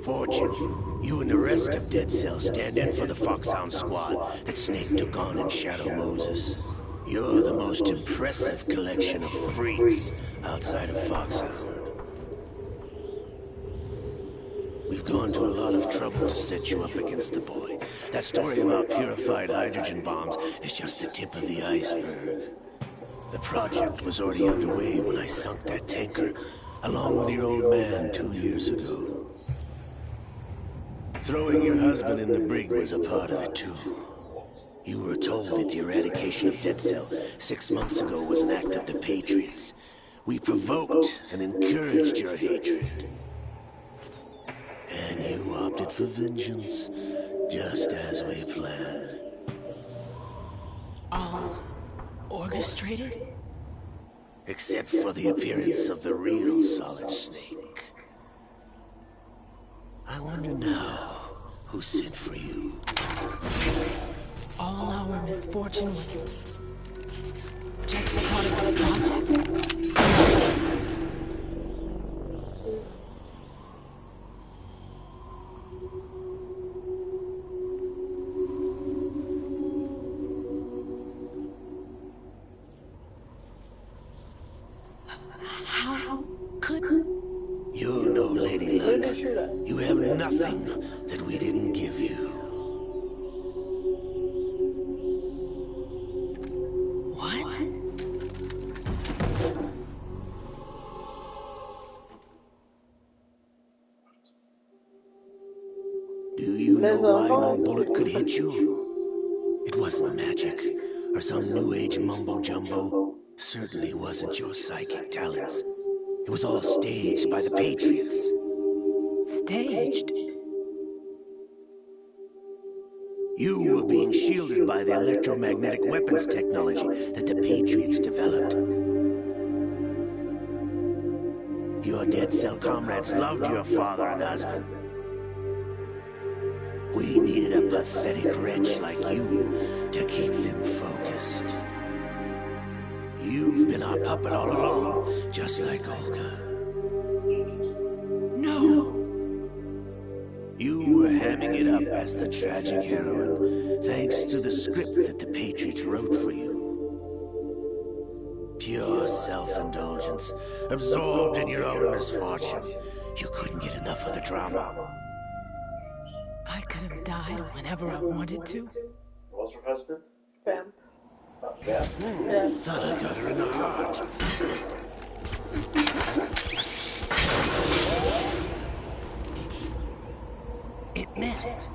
Fortune, you and the rest of Dead Cell stand in for the Foxhound squad that Snake took on in Shadow Moses. You're the most impressive collection of freaks outside of Foxhound. We've gone to a lot of trouble to set you up against the boy. That story about purified hydrogen bombs is just the tip of the iceberg. The project was already underway when I sunk that tanker, along with your old man 2 years ago. Throwing your husband in the brig was a part of it too. You were told that the eradication of Dead Cell 6 months ago was an act of the Patriots. We provoked and encouraged your hatred. And you opted for vengeance, just as we planned. All orchestrated? Except for the appearance of the real Solid Snake. I wonder now who sent for you. All our misfortune was just a part of the project. How could... You're no Lady Luck. You have nothing that we didn't give you. What? Do you know why no bullet could hit you? It wasn't magic, or some new age mumbo-jumbo. Certainly wasn't your psychic talents. It was all staged by the Patriots. Staged? You were being shielded by the electromagnetic weapons technology that the Patriots developed. Your Dead Cell comrades loved your father and husband. We needed a pathetic wretch like you to keep them focused. You've been our puppet all along, just like Olga. No. You were hamming it up as the tragic heroine, thanks to the script that the Patriots wrote for you. Pure self-indulgence, absorbed in your own misfortune. You couldn't get enough of the drama. I could have died whenever I wanted to. What's her husband? Fam. Yeah. Thought I got her in the heart. It missed.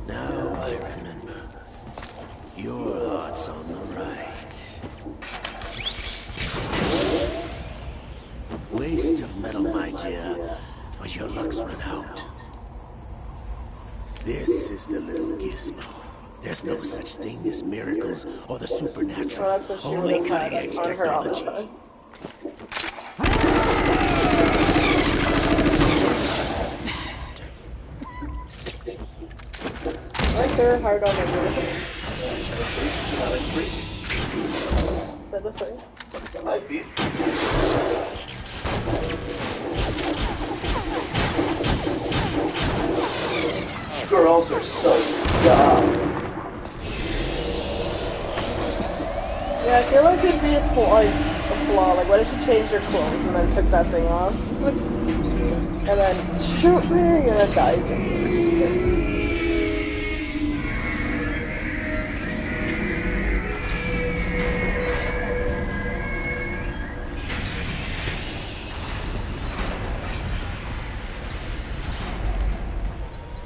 Now I remember. Your heart's on the right. Waste of metal might luck's run out. This is the little gizmo. There's no such thing as miracles or the supernatural. Well, that's what she Only would have cutting-edge had on her all the technology. time. Like they're hard on the wood. Is that the thing? It might be. Girls are so dumb. Yeah, I feel like it'd be a flaw. Like, what if she changed her clothes and then took that thing off? And then shoot me and then dies.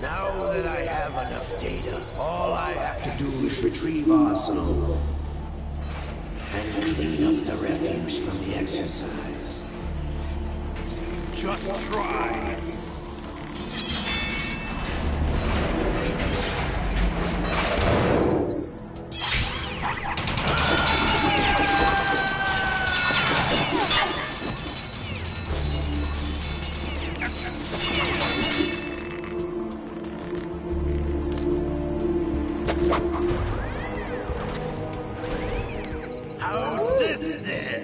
Now that I have enough data, all I have to do is retrieve Arsenal and clean up the refuse from the exercise. Just try. How's this then?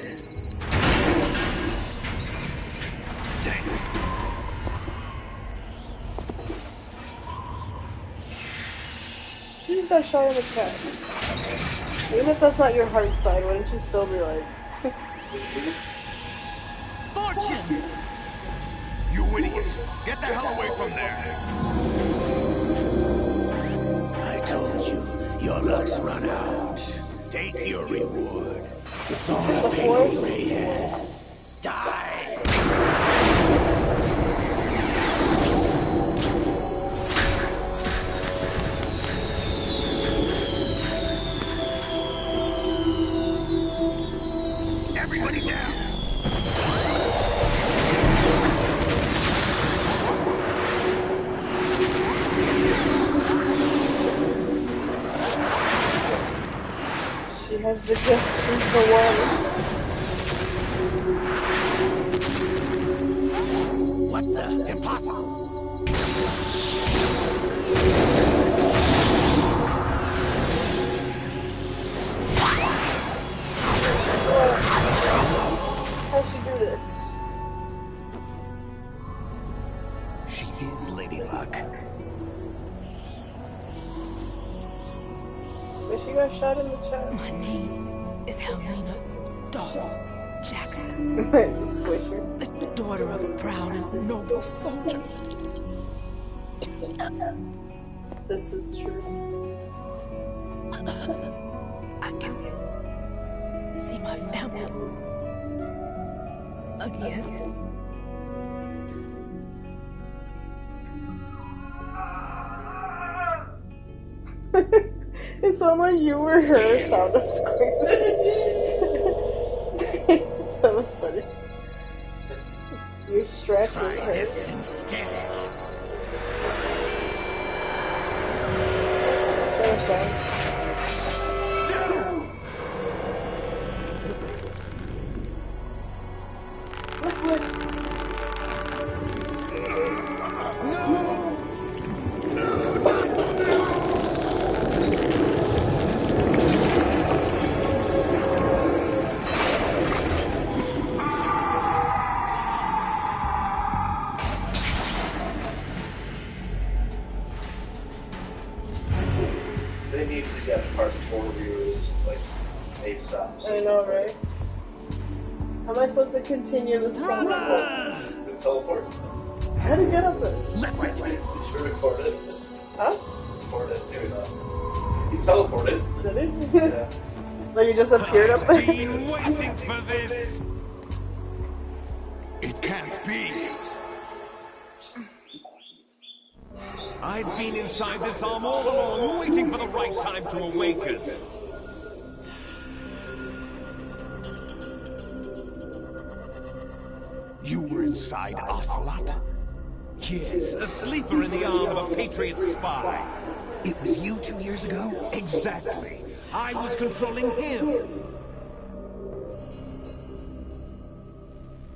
Dang it. She just got shot in the chest. Even if that's not your hard side, wouldn't you still be like... Fortune! You idiots! Get the hell away from there! I told you, your luck's run out. Take your reward. It's all the payload Ray has. Die! Everybody down! She has the gift. She's the one. What the? Impossible! How'd she do this? She is Lady Luck. But she got shot in the chest. My name is Helena Dahl Jackson, Squish her. the daughter of a proud and noble soldier. This is true. I can see my family again. It sounded like you were her sound effects. That was funny. You're stretching Try her. this instead. They need to get part 4 released like ASAP. I know, right? How am I supposed to continue this song? The teleport. How do you get up there? Wait. You should record it. Huh? Record it. Do that. You teleported. Did it? Yeah. Like you just appeared up there? Been waiting for this! It can't be! I've been inside this arm all along, waiting for the right time to awaken. You were inside Ocelot? kiss, a sleeper in the arm of a Patriot spy. It was you 2 years ago? Exactly. I was controlling him.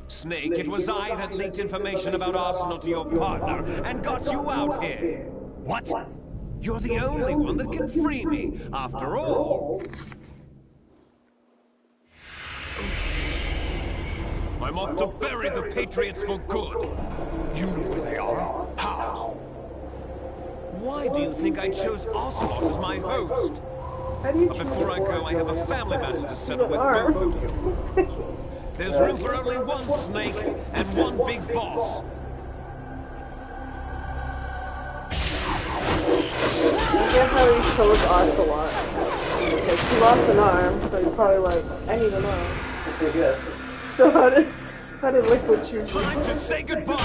Snake, it was I that leaked information about Arsenal to your partner and got you out here. What? You're the only one that can free me. After all, I'm off to bury the Patriots for good. You know where they are? How? Why do you think I chose Ocelot as my host? But before I go, I have a family matter to settle with both of you. There's room for only one Snake and one big boss. I get how he chose Ocelot. Because he lost an arm, so he's probably like, I need an arm. So how did Liquid choose? Time to say goodbye!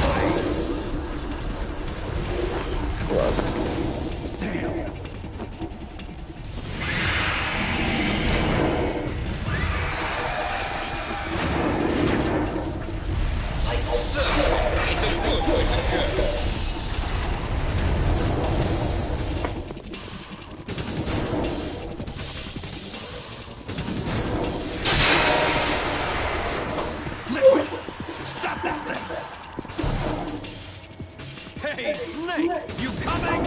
Damn. So, it's a good way to go. Liquid! Stop this thing! Hey, Snake! You coming?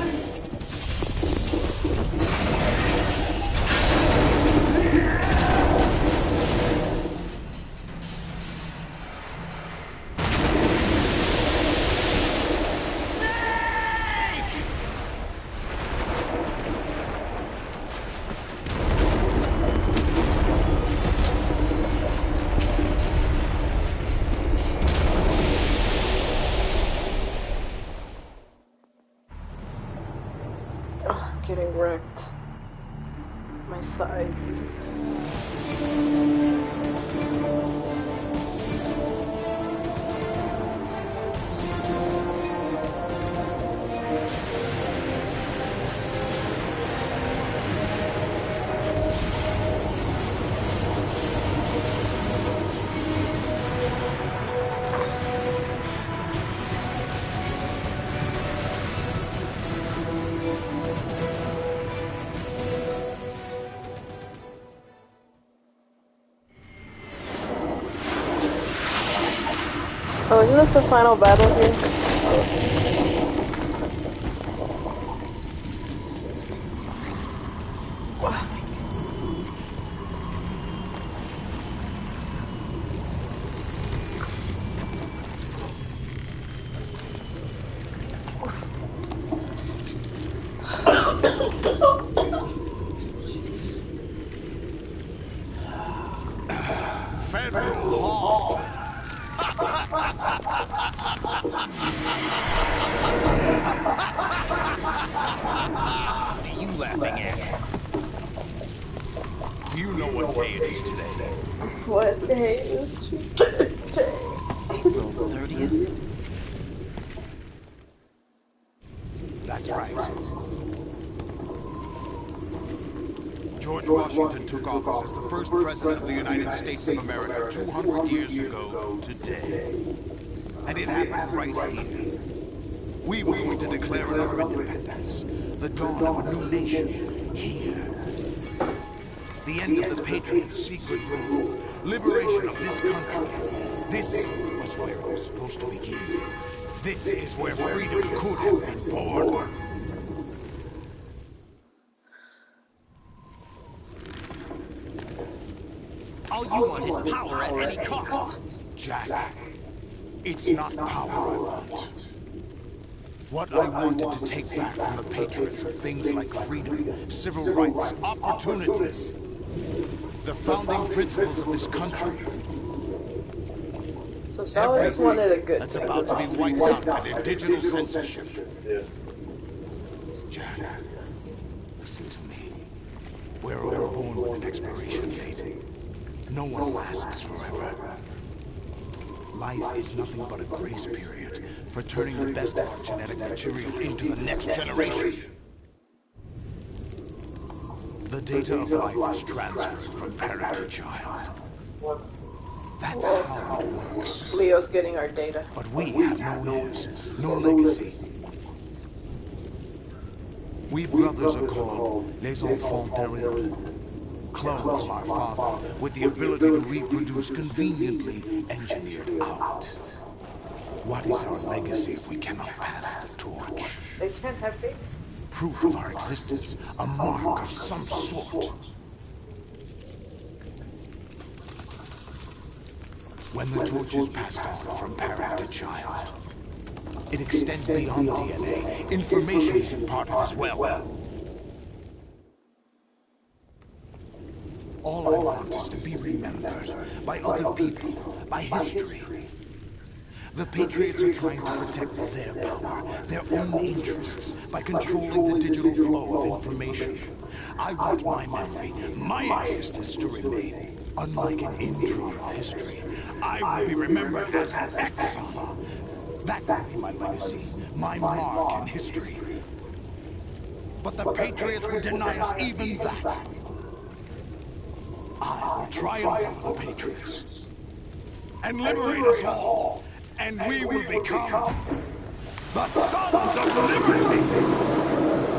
Getting wrecked. My sides. Oh, isn't this the final battle here? Federal Hall! What are you laughing at? Do you know what day it is today? What day is today? April 30th? That's right. George Washington took office as the first president of the United States of America 200 years ago today. And it happened right here. We were going to declare another independence, the dawn of a new nation, here. The end of the Patriots' secret rule, liberation of this country. This was where it was supposed to begin. This is where freedom could have been born. All you want is power at any cost. Jack, it's not power I want. What I wanted to take back from the Patriots are things like freedom, civil rights, opportunities. The founding principles of this country. So Solid just wanted a good that's thing. about to be wiped out by their digital censorship. Jack, listen to me. We're all born with an expiration date. No one lasts forever. Life is nothing but a grace period for turning the best of our genetic material into the next generation. The data of life is transferred from parent to child. That's how it works. Leo's getting our data. But we have no heirs, no legacy. We brothers are called les enfants terribles. Clone from our father, with the ability to reproduce conveniently engineered out. What is our legacy if we cannot pass the torch? They can't have babies. Proof of our existence, a mark of some sort. When the torch is passed on from parent to child, it extends beyond DNA. Information is imparted as well. All I want is to be remembered by other people, by history. The Patriots are trying to protect their power, their own interests, by controlling the digital flow of information. I want my memory, my existence to remain. Unlike an intron of history, I will be remembered as an exon. That will be my legacy, my mark in history. But the Patriots will deny us even that. I will triumph over the Patriots and liberate us all, and we will become the Sons of Liberty!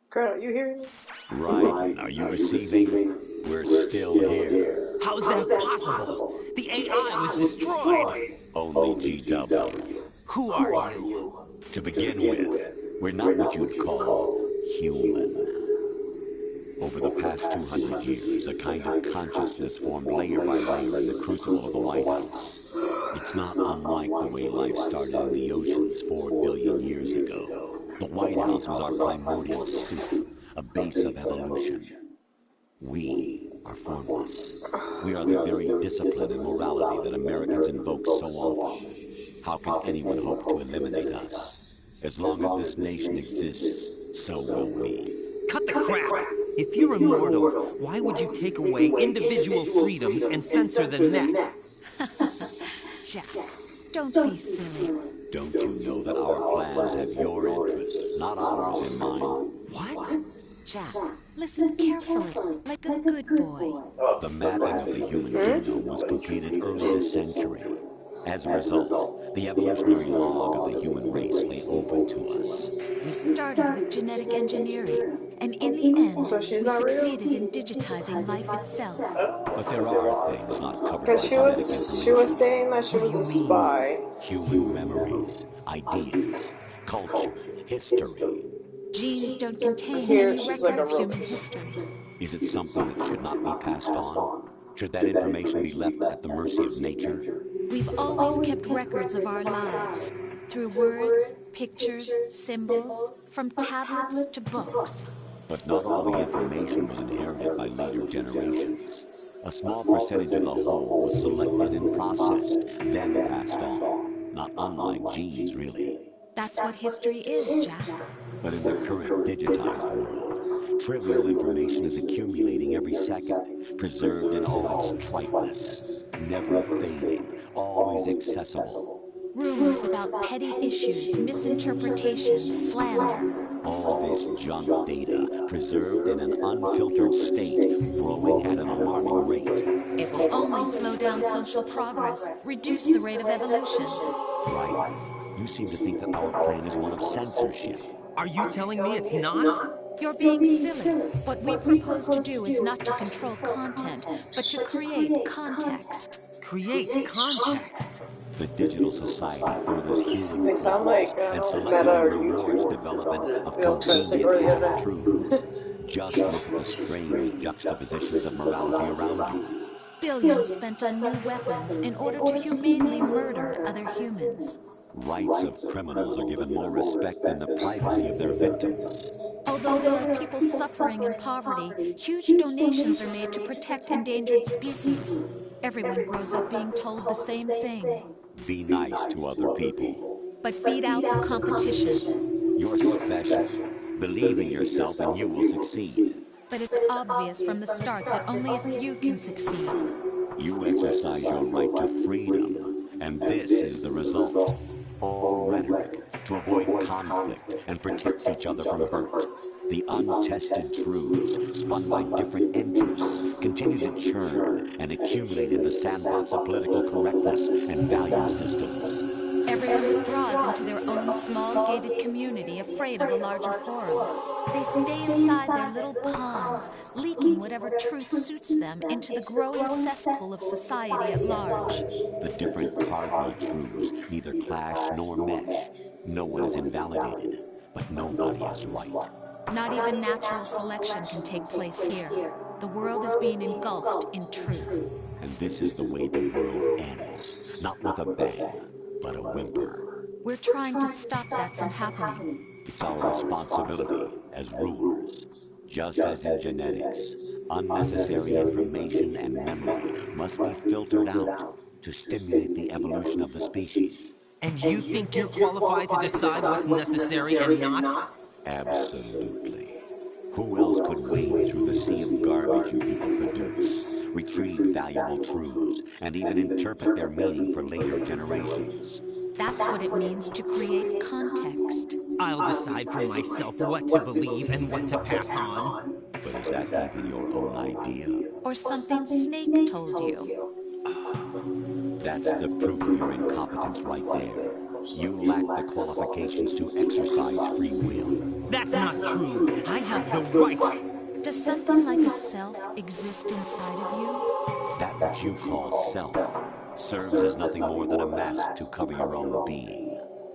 Colonel, you hearing me? Right. Are you receiving? We're still here. How's that possible? The AI was destroyed. Only GW. Who are you? To begin with, we're not what you'd call human. Over the past 200 years, a kind of consciousness formed layer by layer in the crucible of the White House. It's not unlike the way life started in the oceans 4 billion years ago. The White House was our primordial soup, a base of evolution. We are formless. We are the very discipline and morality that Americans invoke so often. How can anyone hope to eliminate us? As long as this nation exists, so will we. Cut the crap! If you're immortal, why would you take away individual freedoms and censor the net? Jack, don't be silly. Don't you know that our plans have your interests, not ours in mind? What? Jack, listen carefully, like a good boy. The mapping of the human genome was completed early this century. As a result, the evolutionary log of the human race lay open to us. We started with genetic engineering, and in the end, we succeeded in digitizing life itself. But there are things not covered by Because she was saying that she was a spy. Human memories, ideas, culture, history. Genes don't contain Here, any she's record like a of human robot. history. Is it something that should not be passed on? Should that information be left at the mercy of nature? We've always kept records of our lives, through words, pictures, symbols, from tablets to books. But not all the information was inherited by later generations. A small percentage of the whole was selected and processed, then passed on. Not unlike genes, really. That's what history is, Jack. But in the current digitized world, trivial information is accumulating every second, preserved in all its triteness, never fading, always accessible. Rumors about petty issues, misinterpretations, slander. All this junk data, preserved in an unfiltered state, growing at an alarming rate. It will only slow down social progress, reduce the rate of evolution. Right. You seem to think that our plan is one of censorship. Are you telling me it's not? You're being silly. What we propose to do is not to control content, but to create context. Create context? The digital society furthers human They sound like and Meta selectively or rewards YouTube. development of The authentic convenient or the other. half-truths. Just look at the strange juxtapositions of morality around you. Billions spent on new weapons in order to humanely murder other humans. Rights of criminals are given more respect than the privacy of their victims. Although there are people suffering in poverty, huge donations are made to protect endangered species. Everyone grows up being told the same thing. Be nice to other people. But beat out the competition. You're special. Believe in yourself and you will succeed. But it's obvious from the start that only a few can succeed. You exercise your right to freedom, and this is the result. All rhetoric to avoid conflict and protect each other from hurt. The untested truths, spun by different interests, continue to churn and accumulate in the sandbox of political correctness and value systems. Everyone withdraws into their own small gated community, afraid of a larger forum. They stay inside their little ponds, leaking whatever truth suits them into the growing cesspool of society at large. The different cardinal truths neither clash nor mesh. No one is invalidated, but nobody is right. Not even natural selection can take place here. The world is being engulfed in truth. And this is the way the world ends. Not with a bang, but a whimper. We're trying to stop that from happening. It's our responsibility as rulers. Just as in genetics, unnecessary information and memory must be filtered out to stimulate the evolution of the species. And you think you're qualified to decide what's necessary and not? Absolutely. Who else could wade through the sea of garbage you people produce, retrieve valuable truths, and even interpret their meaning for later generations? That's what it means to create context. I'll decide for myself what to believe and what to pass on. But is that even your own idea? Or something Snake told you? That's the proof of your incompetence right there. You lack the qualifications to exercise free will. That's not true. I have the right. Does something like a self exist inside of you? That which you call self serves as nothing more than a mask to cover your own being.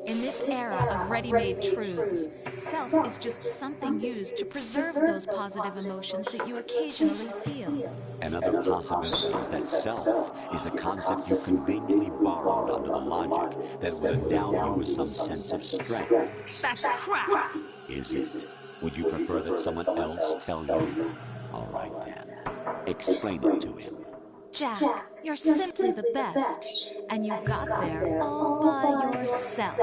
In this era of ready-made truths, self is just something used to preserve those positive emotions that you occasionally feel. Another possibility is that self is a concept you conveniently borrowed under the logic that it would endow you with some sense of strength. That's crap! Is it? Would you prefer that someone else tell you? All right then. Explain it to him. Jack, you're simply the best, and you got there all by yourself.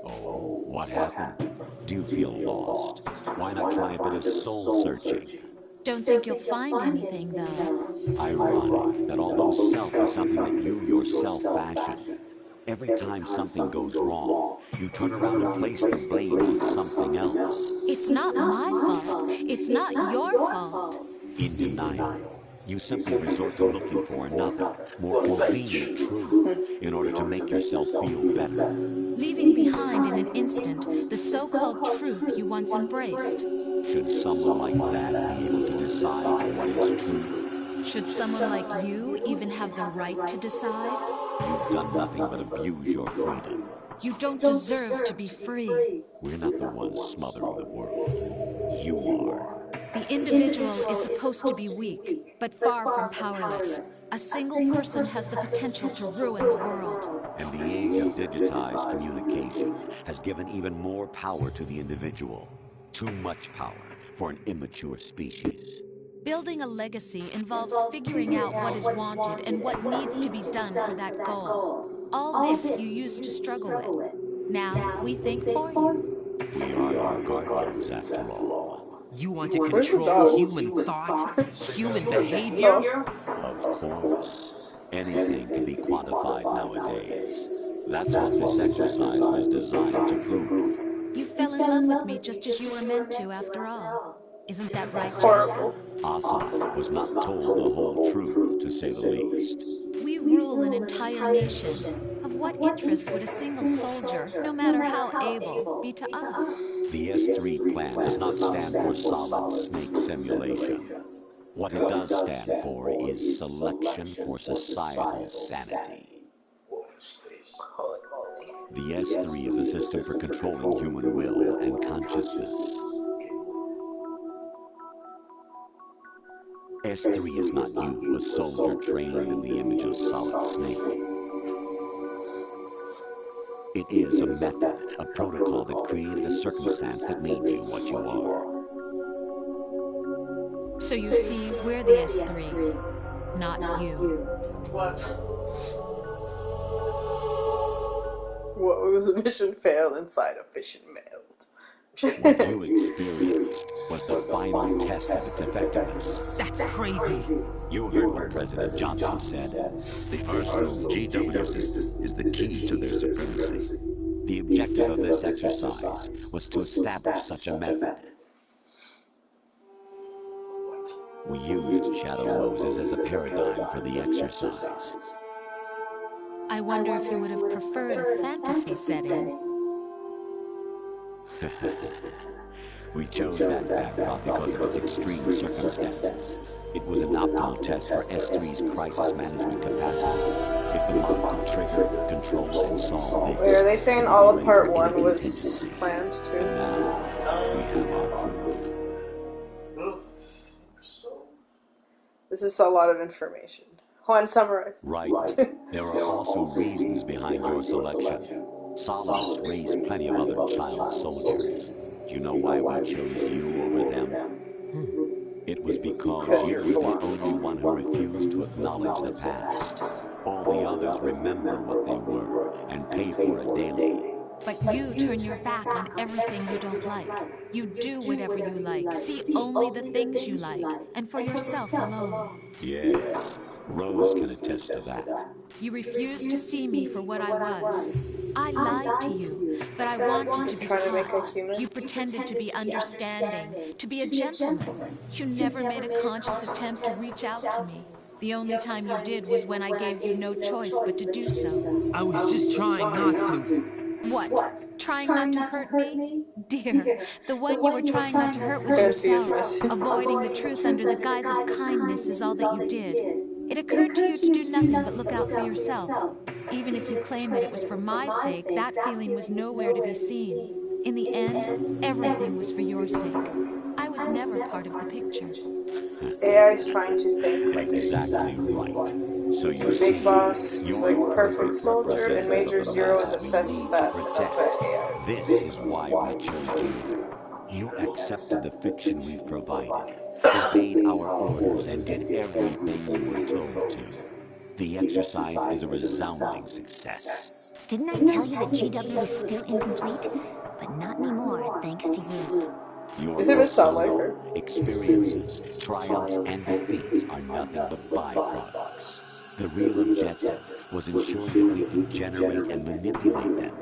Oh, what happened? Do you feel lost? Why not try a bit of soul searching? Don't think you'll find anything, though. Ironic that although self is something that you yourself fashioned, every time something goes wrong, you turn around and place the blame on something else. It's not my fault. It's not your fault. In denial, you simply resort to looking for another, more convenient truth in order to make yourself feel better. Leaving behind in an instant the so-called truth you once embraced. Should someone like that be able to decide what is truth? Should someone like you even have the right to decide? You've done nothing but abuse your freedom. You don't deserve to be free. We're not the ones smothering the world. You are. The individual is supposed to be weak, but far from powerless. A single person has the potential to ruin the world. And the age of digitized communication has given even more power to the individual. Too much power for an immature species. Building a legacy involves figuring out what is wanted and what needs to be done for that goal. All this you used to struggle with. Now, we think for you. We are your guardians, after all. You want to control human thought, human behavior? Of course. Anything can be quantified nowadays. That's what this exercise was designed to prove. You fell in love with me just as you were meant to, after all. Isn't that right, Jack? Ocelot was not told the whole truth, to say the least. We rule an entire nation. Of what interest would a single soldier, no matter how able, be to us? The S3 plan does not stand for Solid Snake Simulation. What it does stand for is Selection for Societal Sanity. The S3 is a system for controlling human will and consciousness. S3 is not you, a soldier trained in the image of Solid Snake. It is a method, a protocol that created a circumstance that made you what you are. So you see, we're the S3, not you. What? What was a mission failed inside a mission mailed? What you experienced was the final test of its effectiveness. That's crazy. You heard what President Johnson said. The Arsenal's GW system is the key to their supremacy. The objective of this exercise was to establish such a method. We used Shadow Moses as a paradigm for the exercise. I wonder if you would have preferred a fantasy setting. We chose that backdrop because of its extreme circumstances. It was an optimal test for S3's crisis management capacity. If the mod could trigger, control, and solve this... Wait, are they saying all of part 1 was planned too? And now, we have our proof. This is a lot of information. Juan, summarize. Right. There are also reasons behind your selection. Solidus raised plenty of other child soldiers. Do you know why we chose you over them? It was because you were the only one who refused to acknowledge the past. All the others remember what they were and pay for it daily. But you turn your back on everything you don't like. You do whatever you like, see only the things you like, and for yourself alone. Yes, Rose can attest to that. You refused to see me for what I was. I lied to you, but I wanted to be kind. You pretended to be understanding, to be a gentleman. You never made a conscious attempt to reach out to me. The only time you did was when I gave you no choice but to do so. I was just trying not to. What? Trying not to hurt me? Dear, the one you were trying not to hurt was yourself. Avoiding the truth under the guise of kindness is all that you did. It occurred to you to do nothing but look out for yourself. Even if you claim that it was for my sake, that feeling was nowhere to be seen. In the end, everything was for your sake. I was never part of the picture. AI is trying to think like exactly right. So you see, Big Boss is like a perfect soldier, and Major Zero is obsessed with that. This is why we chose you. You accepted the fiction we've provided, obeyed our orders, and did everything you were told to. The exercise is a resounding success. Didn't I tell you that GW is still incomplete? But not anymore, thanks to you. Your personal experiences, triumphs, and defeats are nothing but byproducts. The real objective was ensuring that we could generate and manipulate them.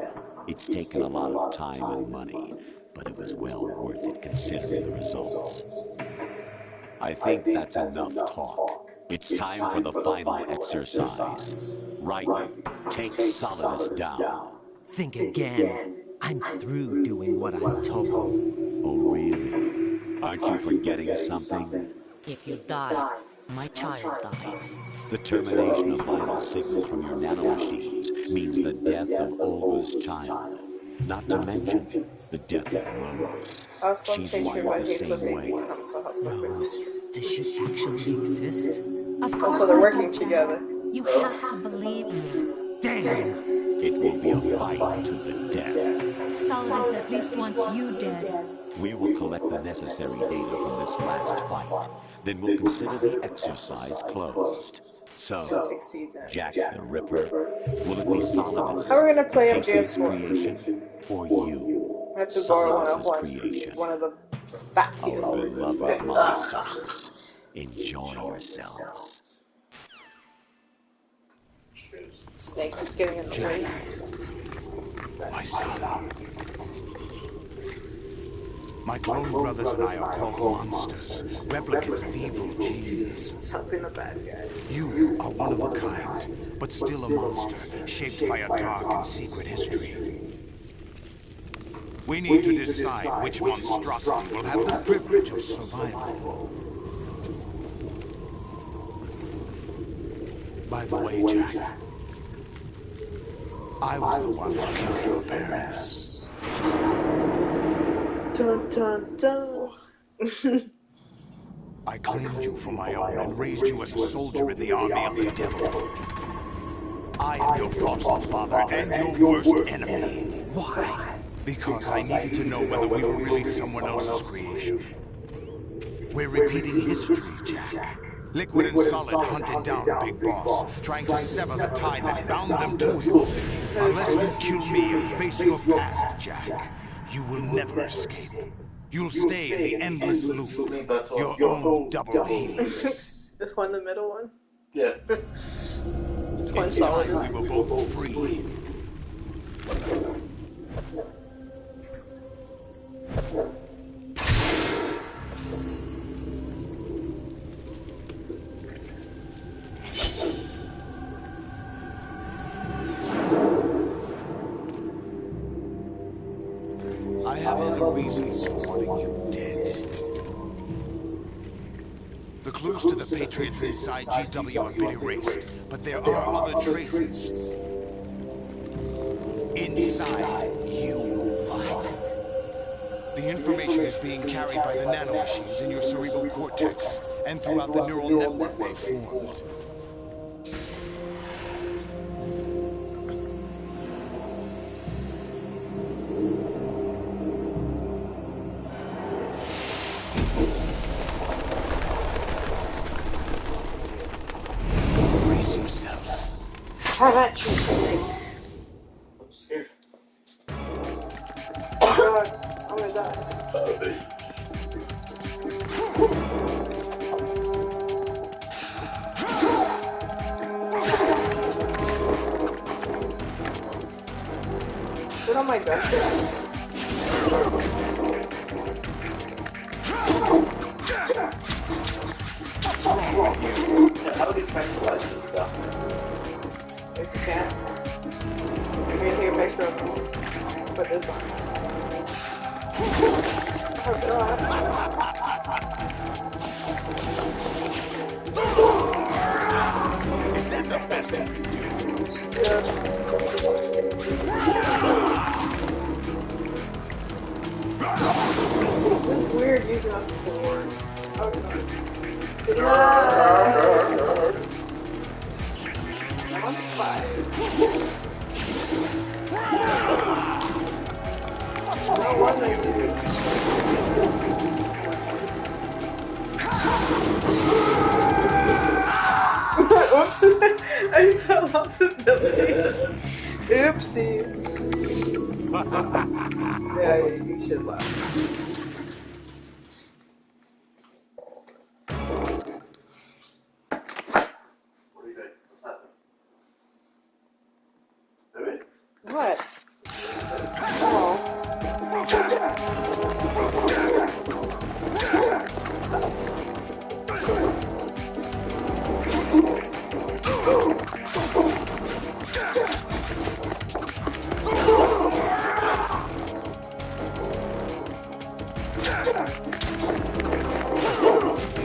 It's taken a lot of time and money, but it was well worth it considering the results. I think that's enough talk. It's time for the final exercise. Right, take Solidus down. Think again. I'm through doing what I'm told. Oh, really? Aren't you forgetting something? If you die, my child dies. The termination of vital signals from your nanomachines means the death of Olga's child. Not to mention the death of Rose. She's wired the same way. Rose, does she actually exist? Of course. So they're working together. You have to believe me. Damn! It will be a fight to the death. Solidus at least wants you dead. We will collect the necessary data from this last fight. Then we'll consider the exercise closed. So, Jack the Ripper, will it be Solidus? How are we gonna play MGS creation, or you? I have to borrow one of the fat Our beloved monsters. Enjoy yourselves. Snake keeps getting in the way. My son. My clone brothers and I are called monsters, replicates of evil genes. Helping the bad guys. You are one of a kind, but still a monster, shaped by a dark and secret history. We need to decide which monstrosity will have the privilege of survival. By the way, Jack, I was the one who killed your parents. Dun dun dun. I claimed you for my own and raised you as a soldier in the army of the devil. I am your foster father and your worst enemy. Why? Because I needed to know whether we were really someone else's creation. We're repeating history, Jack. Liquid and Solid hunted down Big Boss, trying to sever the tie that bound them to him. Unless you kill me and face your past, Jack, you will never escape. You'll stay in the endless loop, your own double helix. This one, the middle one? Yeah. It's time we were both free. I have other reasons for wanting you dead. The clues to the Patriots inside GW have been erased, but there are other traces. Inside you. What? The information is being carried by the nanomachines in your cerebral cortex, and throughout the neural network they formed. Have at you. I'm scared. Oh god, I'm gonna die. Sit on my desk. How do we textualize this stuff? Yes, you can. I'm gonna take a picture of it. Put this on. Oh god. Is that the best you can do? Yeah. It's weird using a sword. Oh god. I'm on fire. What's wrong with you? Oops. I fell off the building. Oopsies. Yeah, you should laugh. What? Oh.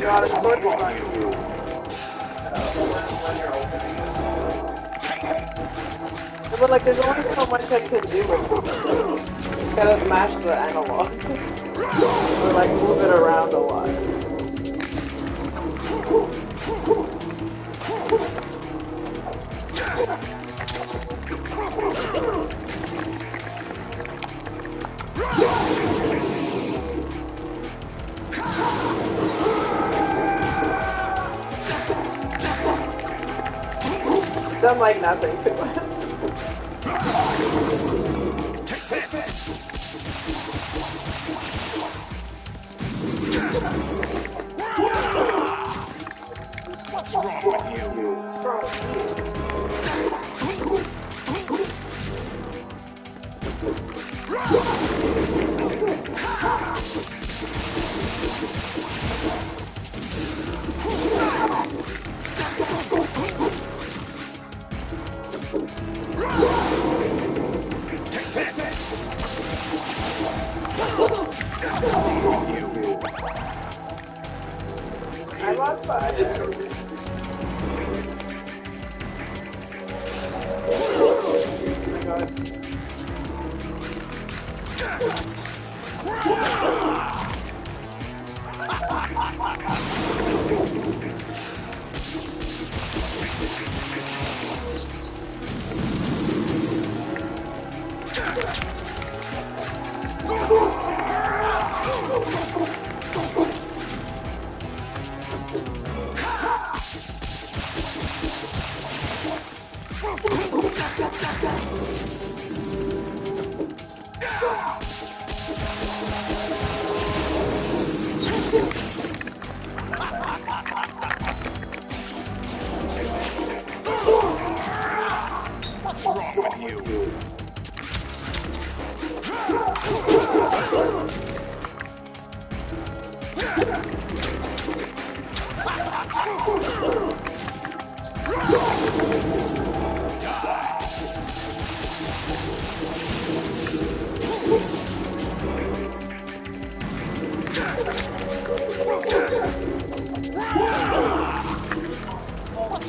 God, it's so exciting. But like, there's only so much I could do with it. Just gotta mash the analog. Or like, move it around a lot. Done like nothing to it. Take this! What's wrong with you? What's wrong with you? Take this! I'm on fire. Oh my god. What's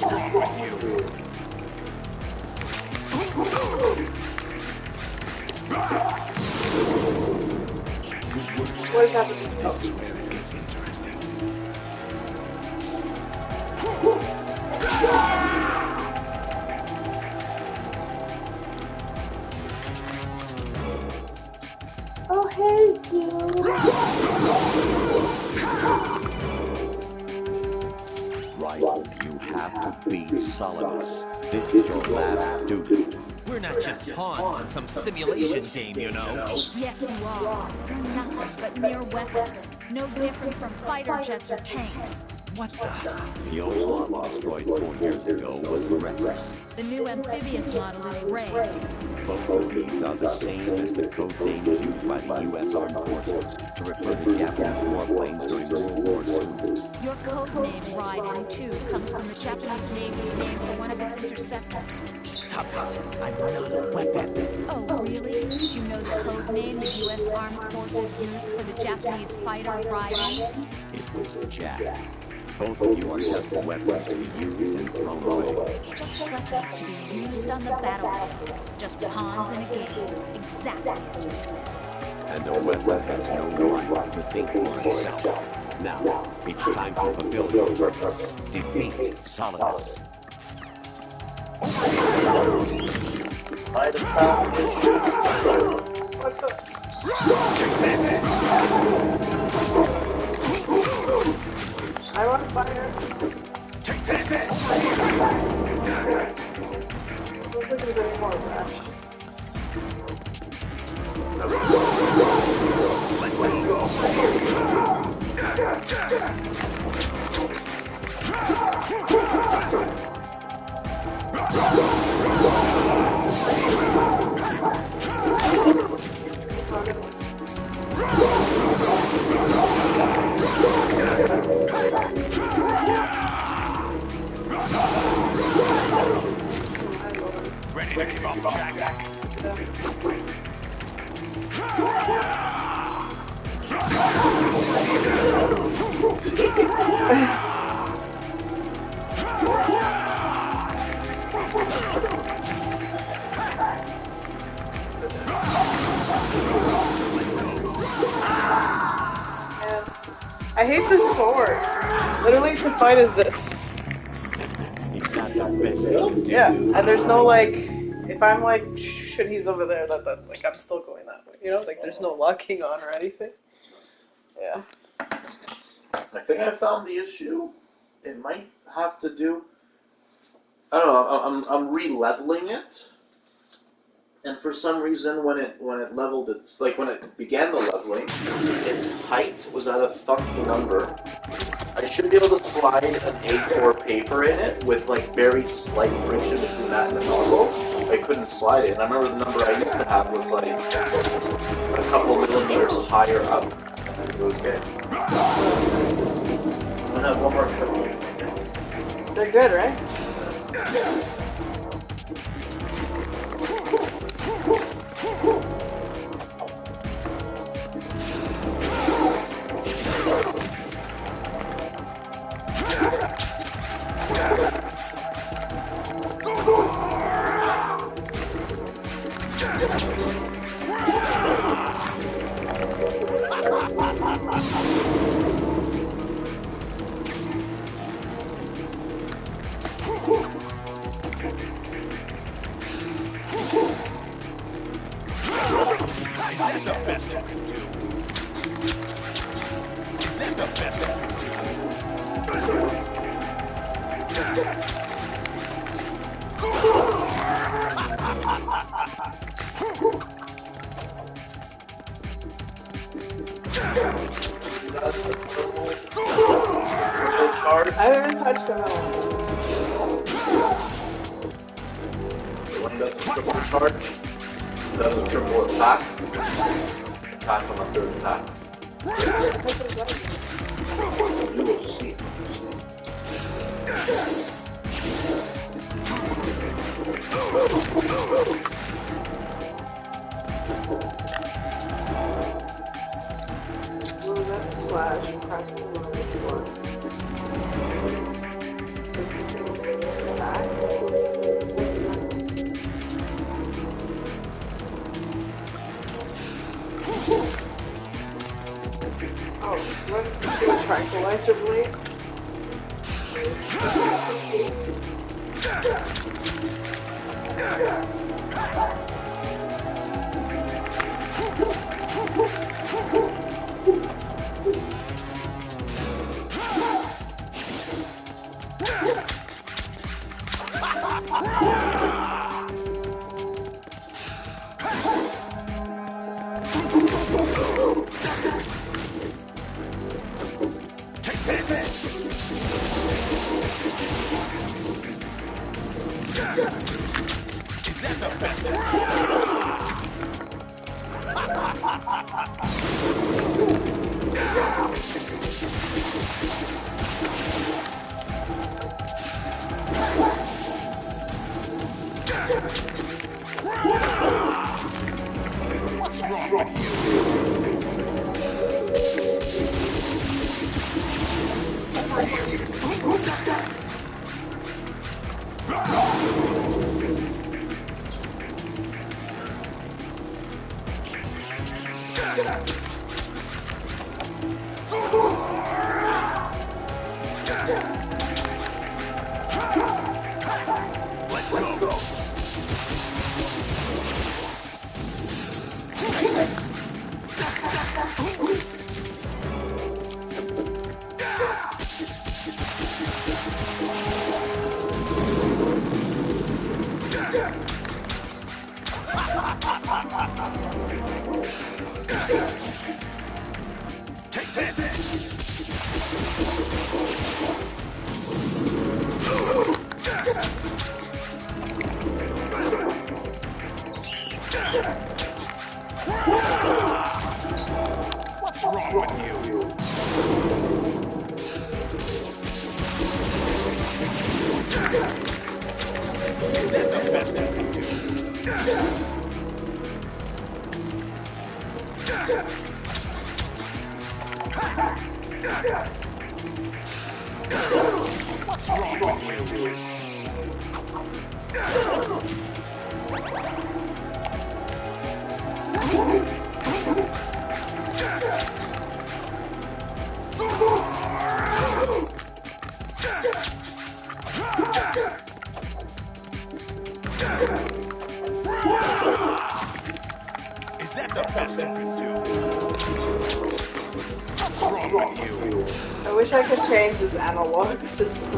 wrong with you? What is happening? This is where it gets interesting. Oh, hey, Zoom. Right, you have to beat Solidus. This is your last duty. We're not just pawns in some simulation game, you know. Yes, you are. They're nothing but mere weapons. No different from fighter jets or tanks. What the? The old model destroyed 4 years ago was Rex. The new amphibious model is Ray. Both of these are the same as the code names used by the U.S. Armed Forces to refer to Japanese warplanes during World War II. Your code name, Raiden 2, comes from the Japanese Navy's name for one of its interceptors. Stop it. I'm not a weapon. Oh, really? Did you know the code name the U.S. Armed Forces used for the Japanese fighter Raiden? It was Jack. Both of you are just weapons to be used and thrown away. Just weapons to be used on the battlefield. Just pawns in a game. Exactly as you said. And a weapon has no right to think for itself. Now, it's time to fulfill your purpose. Defeat Solidus. I have found I want fire. Take this! I don't think there's any more of that. Let's go! Ready to give up, Jack? I hate this sword. Literally, to fight is this. It's not the best thing to do. Yeah, and there's no like, if I'm like, shit, he's over there, that like I'm still going that way. You know, like there's no locking on or anything. Yeah. I think I found the issue. It might have to do. I don't know. I'm re-leveling it, and for some reason, when it leveled, it's like when it began the leveling, its height was at a funky number. I should be able to slide an A4 paper in it with like very slight friction between that and the nozzle. I couldn't slide it, and I remember the number I used to have was like a couple millimeters higher up. And it was good. I'm gonna have one more cookie. They're good, right? Is that the best you can do? Is that the best you I haven't touched them at all. When does the triple charge? Does a triple attack? Attack on the third attack. Well, that's a slash. Press the one before. Oh, what? Do a tranquilizer blade? What's wrong with you? Over here. Let's go. Take this! What's wrong with you? Is that the best you can do? What's wrong with you? Is that the best you can do? What's wrong with you? I wish I could change this analog system.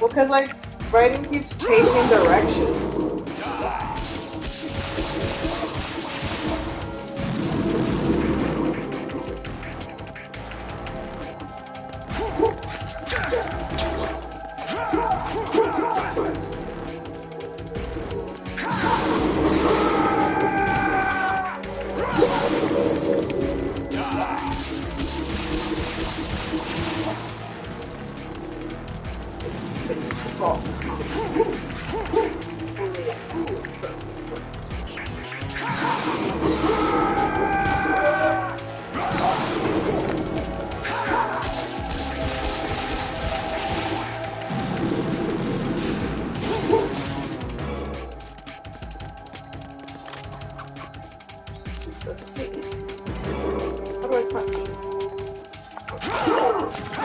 Well, because, like, writing keeps changing directions. Let's see. How do I punch?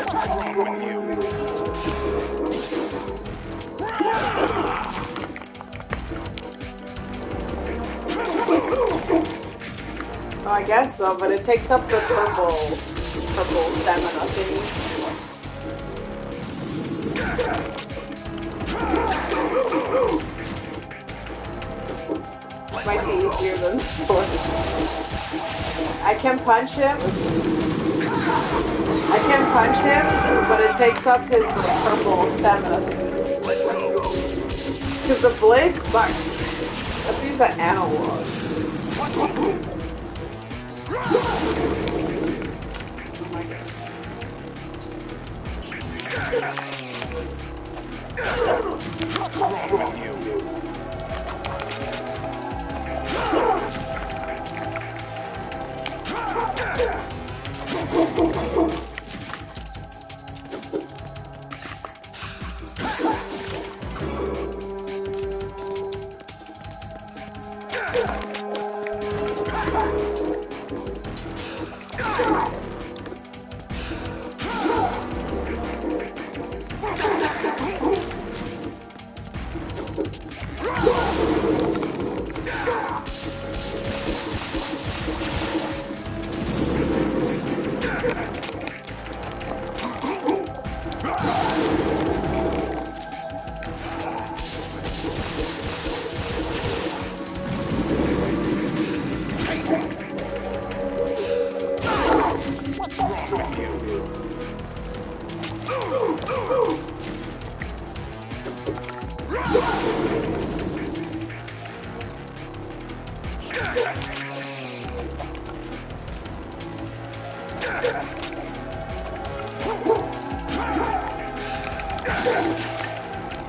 What's wrong with you? Oh, I guess so, but it takes up the purple stamina thingy. Might be easier than the sword. I can punch him, but it takes up his purple stamina thingy. Because the blade sucks. Let's use the analog.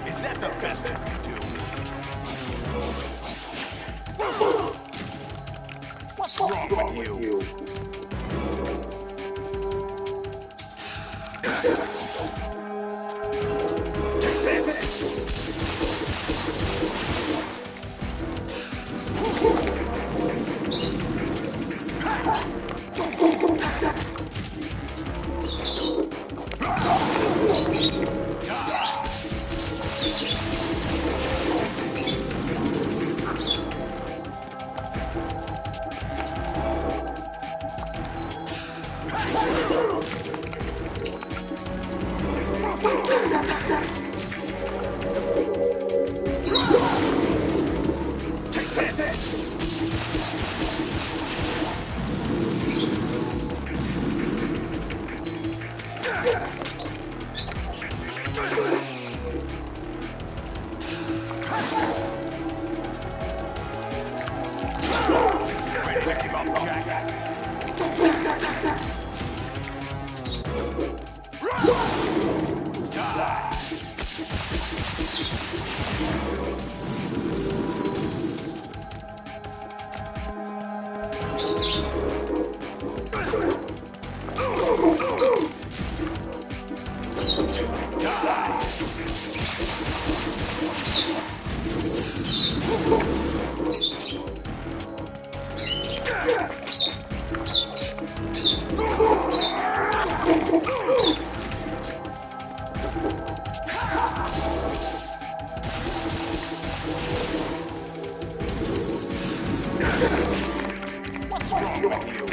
Is that the best I can do? What's wrong with you? Take this! Take this! Ready to give up, Jack? What's wrong with you?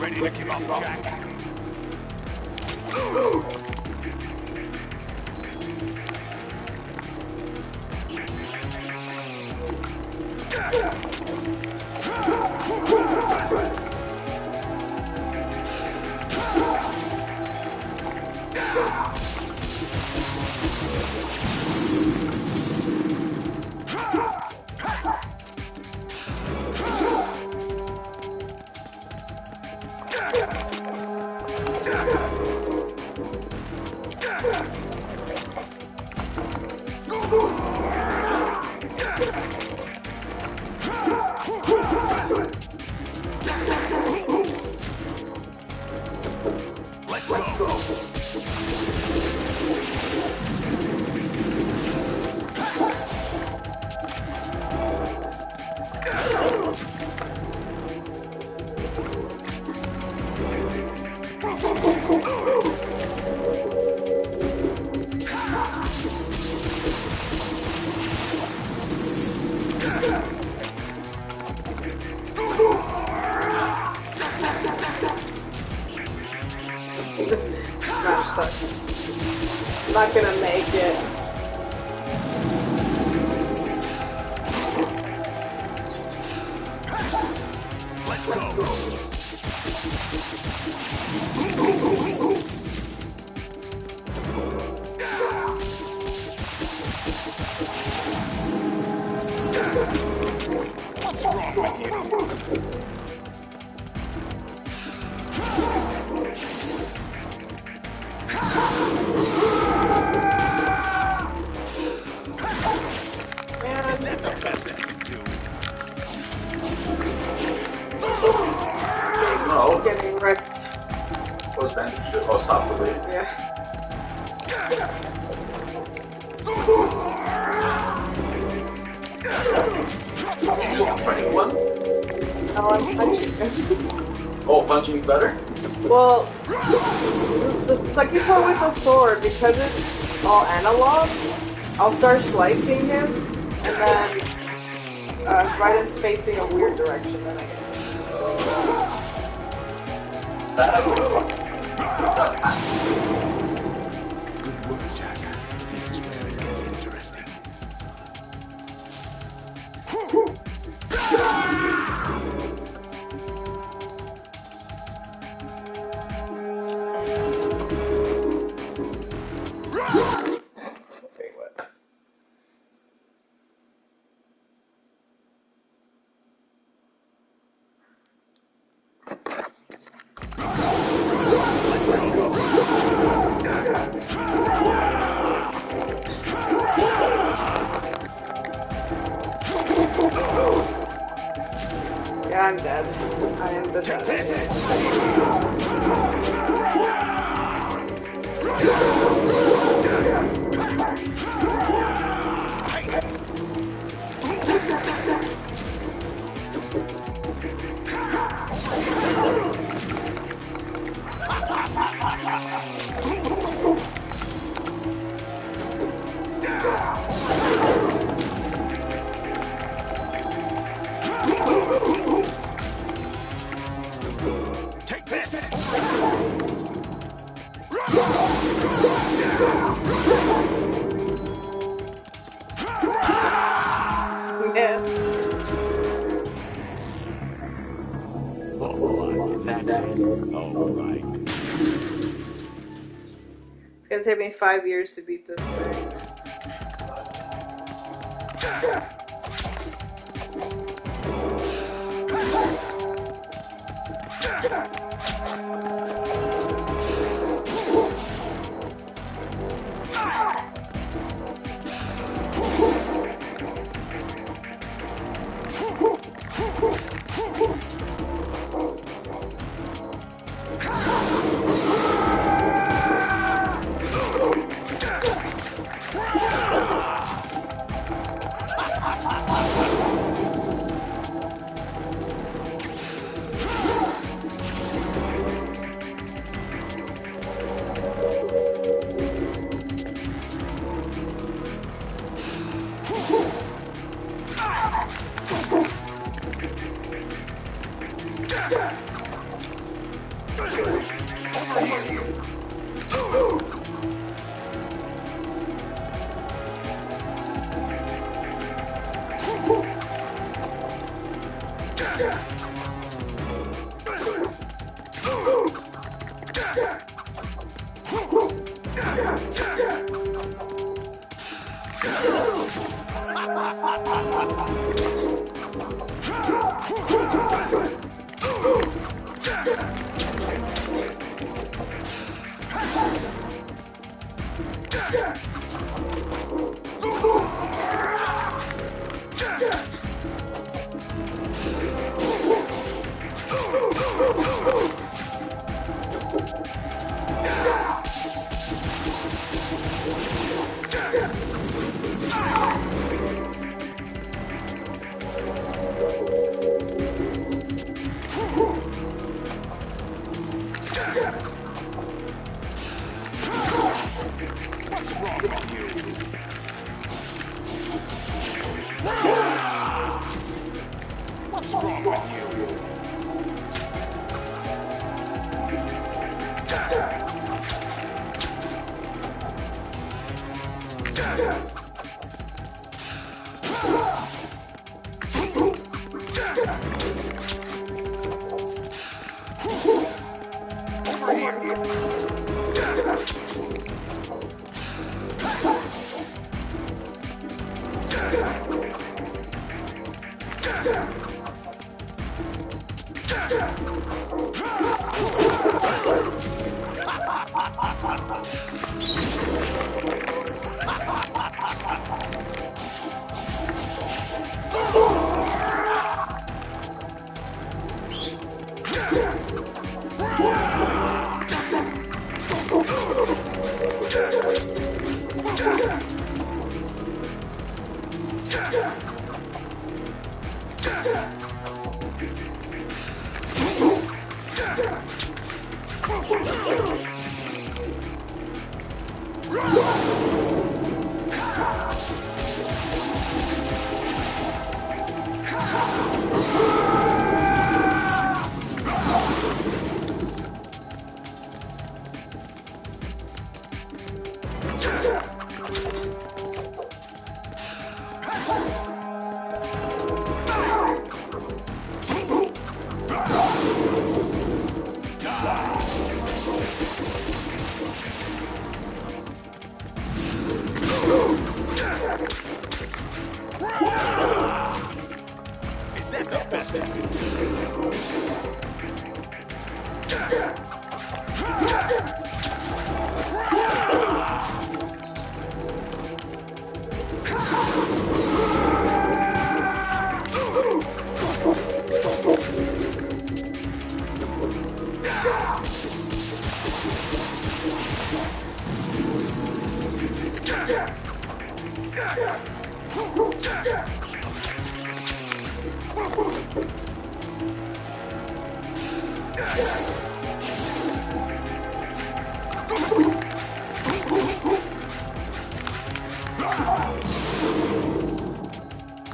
Ready to give up, Jack? Let's go. Match sucks. I'm not gonna make it. Let's go. What's wrong with you? Is that the best I can do? No. Getting wrecked. What's bandage? Oh, stop the bleeding. Yeah. You just fighting one? No, I'm punching him. Oh, punching's better? Well, the lucky part with the sword, because it's all analog, I'll start slicing him, and then Raiden's facing a weird direction, then I get hit. Good work, Jack. This is where it gets interesting. Okay, what? Yeah, I'm dead. I am the dead. Take this! Yeah. Oh, that's it. All right. It's gonna take me 5 years to beat this thing.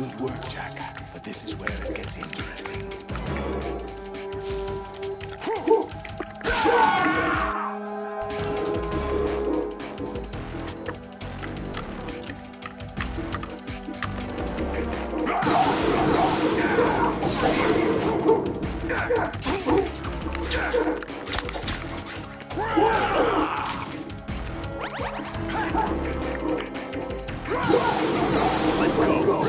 Good work, Jack. But this is where it gets interesting. Let's go.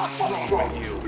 What's wrong with you?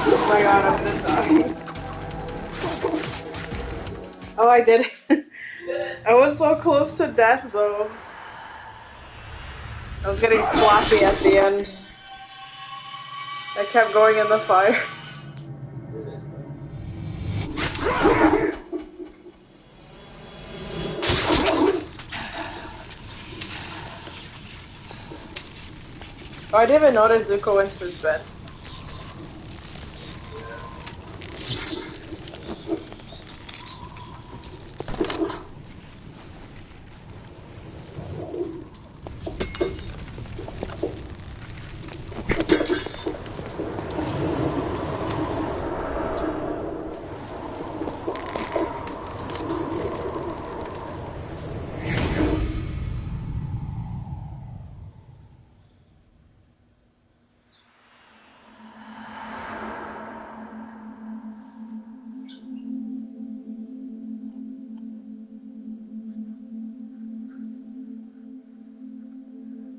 Oh my god, I'm gonna die. Oh, I did it. I was so close to death, though. I was getting sloppy at the end. I kept going in the fire. Oh, I didn't even notice Zuko went to his bed.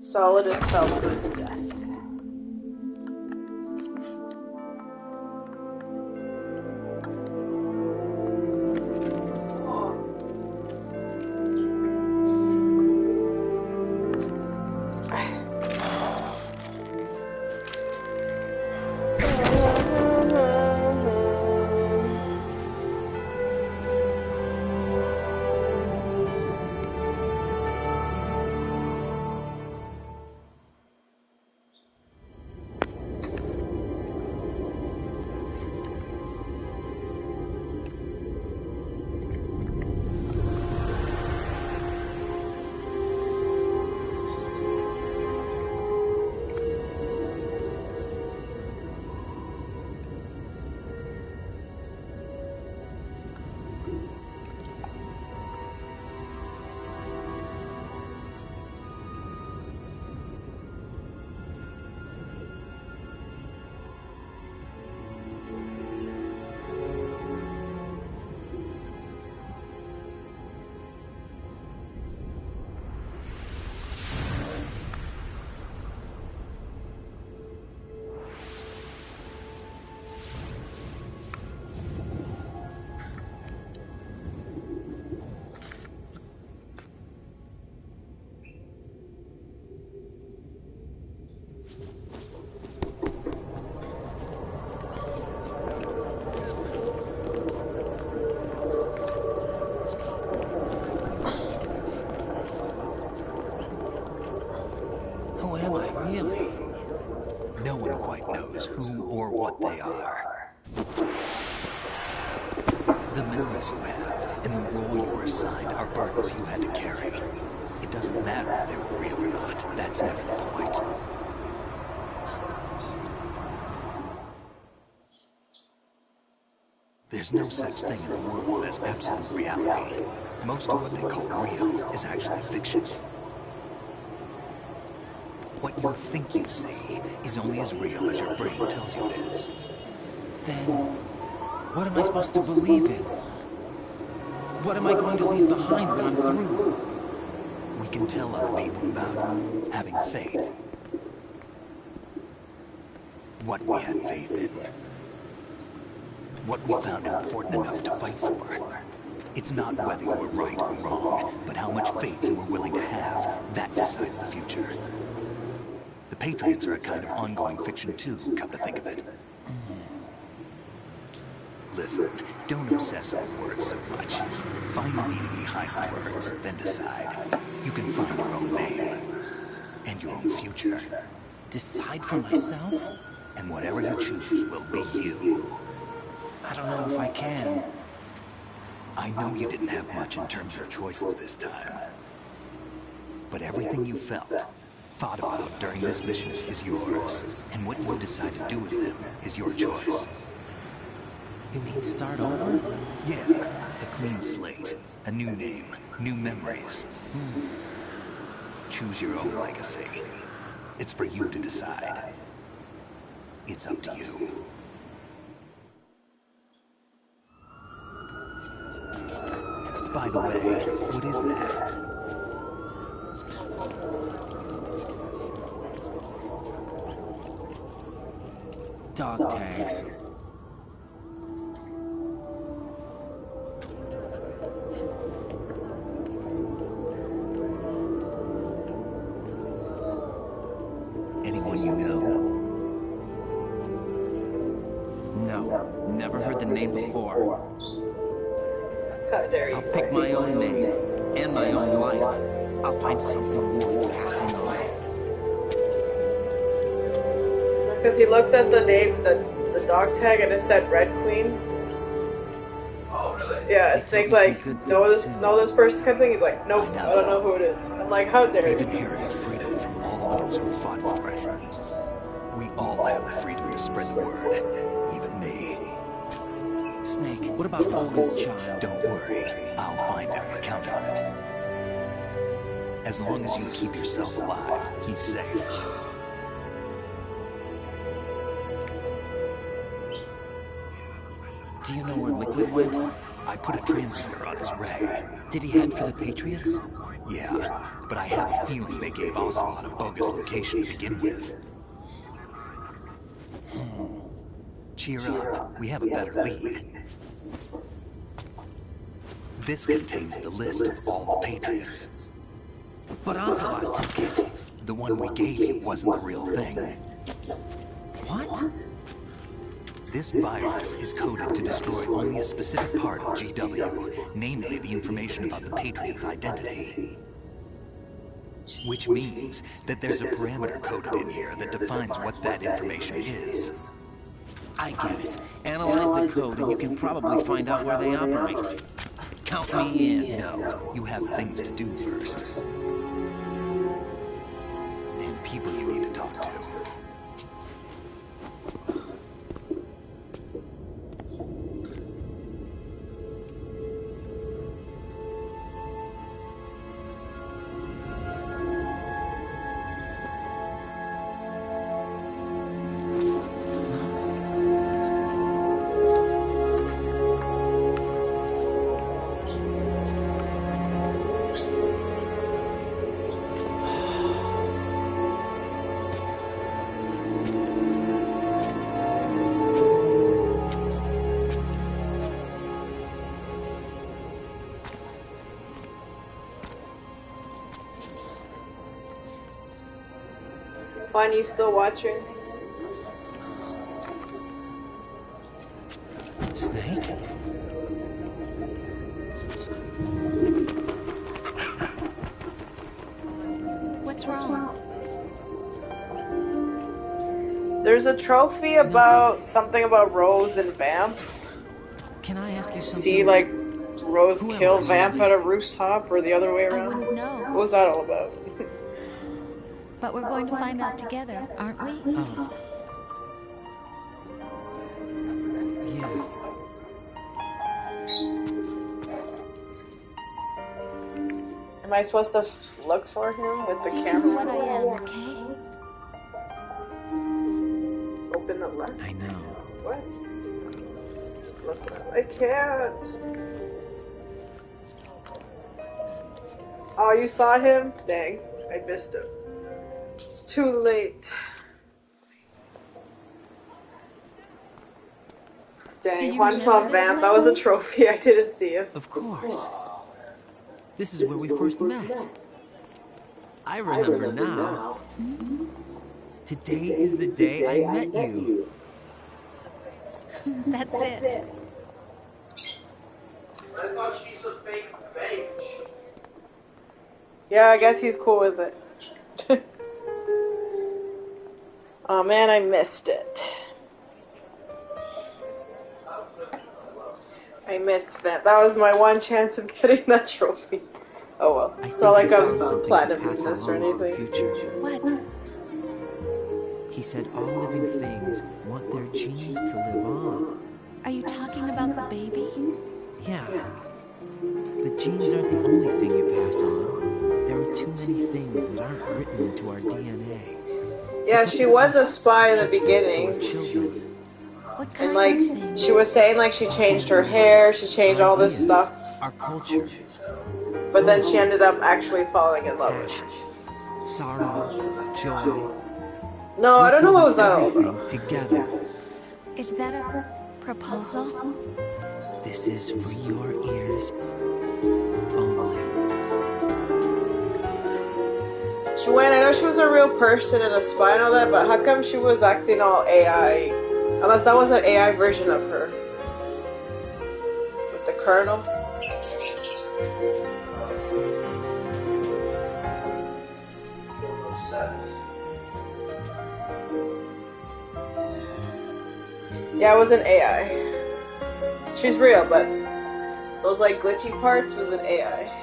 Solid and fell to his death. No one quite knows who or what they are. The memories you have and the role you were assigned are burdens you had to carry. It doesn't matter if they were real or not. That's never the point. There's no such thing in the world as absolute reality. Most of what they call real is actually fiction. What you think you see is only as real as your brain tells you it is. Then, what am I supposed to believe in? What am I going to leave behind when I'm through? We can tell other people about having faith. What we had faith in. What we found important enough to fight for. It's not whether you were right or wrong, but how much faith you were willing to have. That decides the future. The Patriots are a kind of ongoing fiction too, come to think of it. Listen, don't obsess over words so much. Find the meaning behind the words, then decide. You can find your own name. And your own future. Decide for myself? And whatever you choose will be you. I don't know if I can. I know you didn't have much in terms of choices this time. But everything you felt, thought about during this mission is yours. And what you decide to do with them is your choice. You mean start over? Yeah, a clean slate, a new name, new memories. Choose your own legacy. It's for you to decide. It's up to you. By the way, what is that? Dog tags. Anyone you know? No, never heard the name before. How dare you? I'll pick my own name and my own life. I'll find something worth passing on. Because he looked at the name, the dog tag, and it said Red Queen. Oh, really? Yeah, and Snake's like, know this person kind of thing? He's like, nope, I don't know who it is. I'm like, how dare you? We've inherited freedom from all those who fought for it. We all have the freedom to spread the word, even me. Snake, what about Olga's child? Don't worry, I'll find him, count on it. As long as you keep yourself alive, he's safe. Do you know where Liquid went? I put a transmitter on his ray. Did he head for the Patriots? Yeah, but I have a feeling they gave Ocelot a bogus location to begin with. Cheer up, we have a better lead. This contains the list of all the Patriots. But Ocelot took it. The one we gave you wasn't the real thing. What? This virus is coded to destroy only a specific part of GW, namely the information about the Patriot's identity. Which means that there's a parameter coded in here that defines what that information is. I get it. Analyze the code and you can probably find out where they operate. Count me in. No, you have things to do first. And people you need to talk to. Fine, you still watching? Snake? What's wrong? There's a trophy about something about Rose and Vamp. Can I ask you something? See, like, Rose kill Vamp at a rooftop or the other way I around? wouldn't know. What was that all about? But we're going to find out together, aren't we? Yeah. Am I supposed to look for him with the See camera? what I am, okay? Open the left. I know. What? Look, I can't. Oh, you saw him? Dang, I missed him. It's too late. Dang, Juan saw Vamp. That was a trophy. I didn't see him. Of course. This is where we first met. I remember now. Today is the day I met you. That's it. I thought she's a fake bitch. Yeah, I guess he's cool with it. Oh man, I missed it. I missed Vamp. That was my one chance of getting that trophy. Oh well. It's not like I'm platinum this or anything. What? He said all living things want their genes to live on. Are you talking about the baby? Yeah. But genes aren't the only thing you pass on. There are too many things that aren't written into our DNA. Yeah, she was a spy in the beginning. And like, she was saying like she changed her hair, she changed all this stuff. Our culture. But then she ended up actually falling in love with him. Sorrow, joy. No, I don't know what was that all about. Together. Is that a proposal? This is for your ears only. She went, I know she was a real person and a spy and all that, but how come she was acting all AI? Unless that was an AI version of her. With the Colonel. Yeah, it was an AI. She's real, but those like glitchy parts was an AI.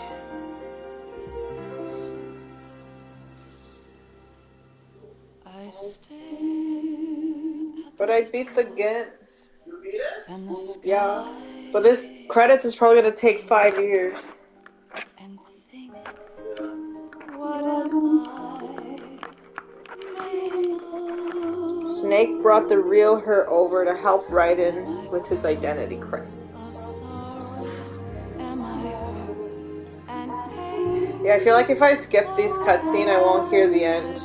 But I beat the game. You beat it? Yeah. But this credits is probably gonna take 5 years. Snake brought the real her over to help Raiden with his identity crisis. Yeah, I feel like if I skip these cutscenes, I won't hear the end.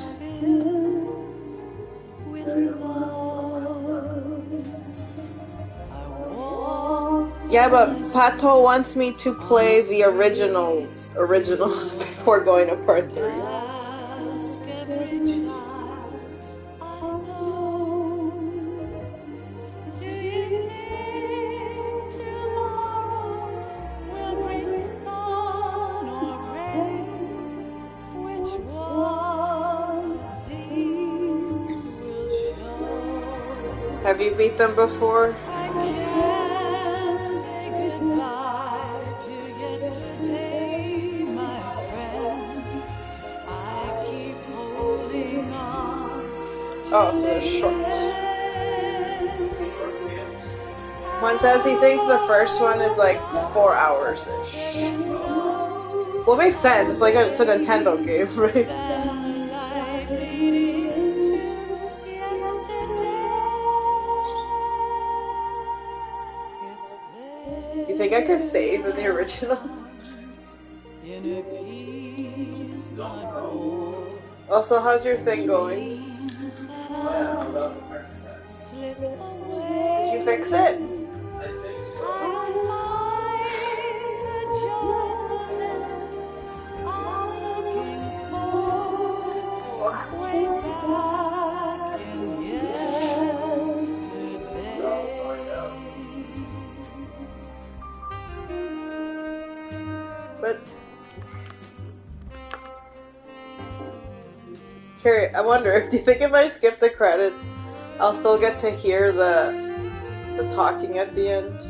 Yeah, but Pato wants me to play the originals before going to part 3. Have you beat them before? Oh, so they're short. One says he thinks the first one is like 4 hours-ish. Well, it makes sense. It's like it's a Nintendo game, right? You think I could save in the originals? Also, how's your thing going? Did you fix it? I think so. But Carrie, I wonder, do you think if I skip the credits, I'll still get to hear the talking at the end?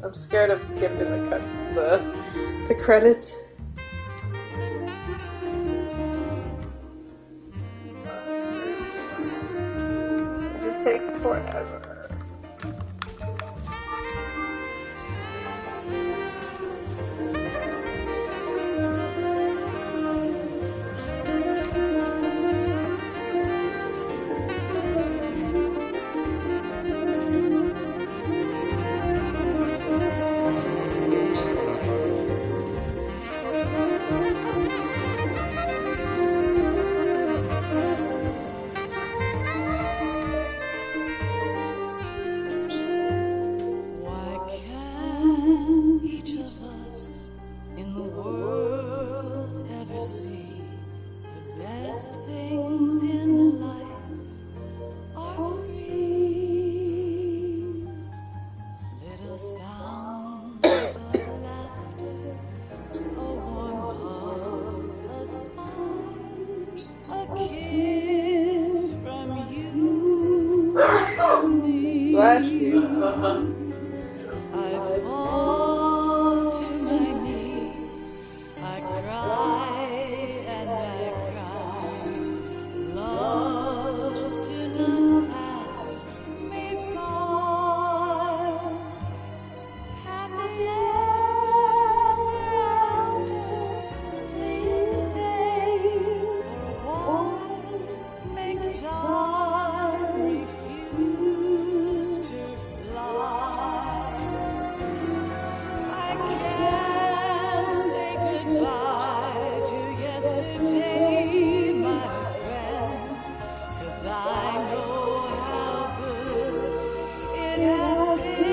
I'm scared of skipping the credits. It just takes forever. Bless you. I fall to my knees. I cry and I cry. Love, do not pass me by. Happy ever after. Please stay for a while. Make time refuse to fly. I can't say goodbye to yesterday, my friend, 'cause I know how good it has been.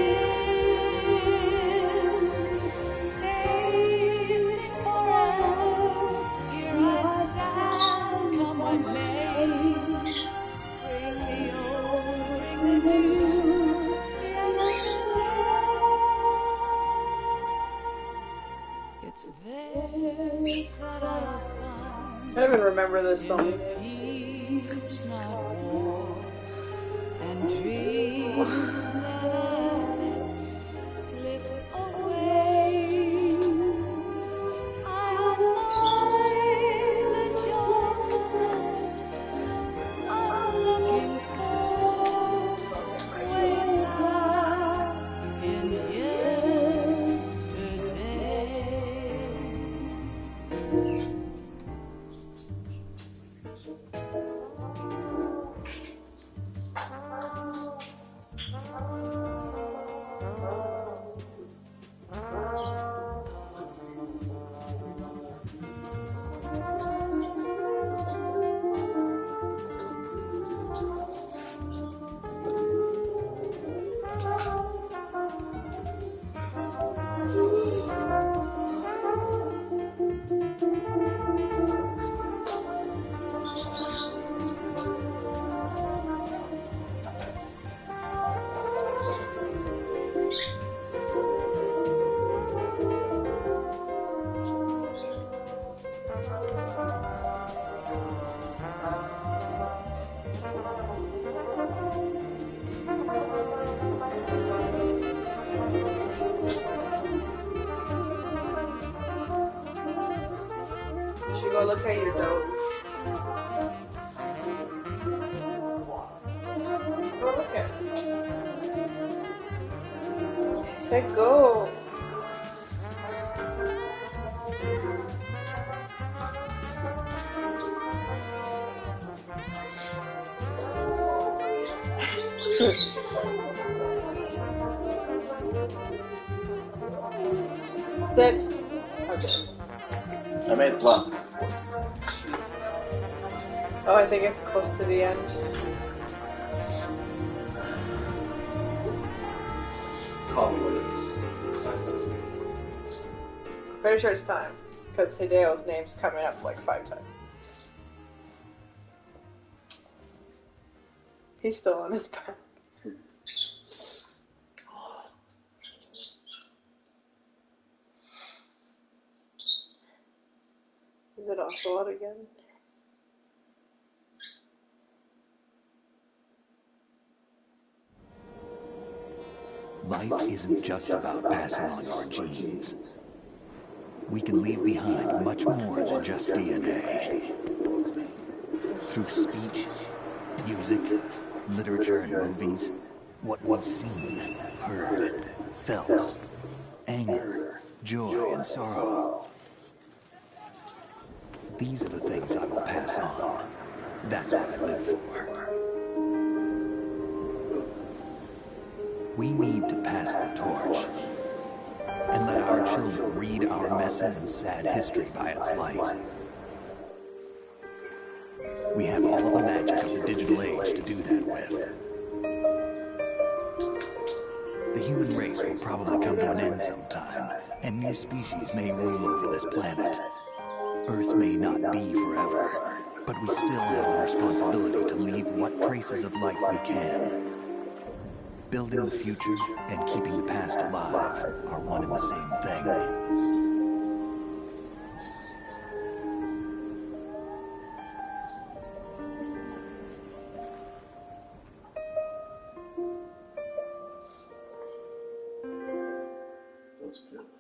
Facing forever, here I stand, come what may. Bring the old, bring the new, yesterday. It's there that I'll find. I don't even remember this song. Peace not war, and dreams that I let slip away. I'll find the joyfulness I'm looking for way back in yesterday. You should go look at your doge. Go look at it. I said go. That's it. Okay. I made a plan. Jeez. Oh, I think it's close to the end. Call me what it is. Pretty sure it's time, because Hideo's name's coming up like 5 times. He's still on his back. Is it Ocelot again? Life isn't just about passing on our genes. We can leave behind much more than just DNA. Through speech, music, literature, and movies, what we've seen, heard, felt, anger, joy, and sorrow. These are the things I will pass on. That's what I live for. We need to pass the torch and let our children read our messy and sad history by its light. We have all the magic of the digital age to do that with. The human race will probably come to an end sometime, and new species may rule over this planet. Earth may not be forever, but we still have the responsibility to leave what traces of life we can. Building the future and keeping the past alive are one and the same thing. That's beautiful.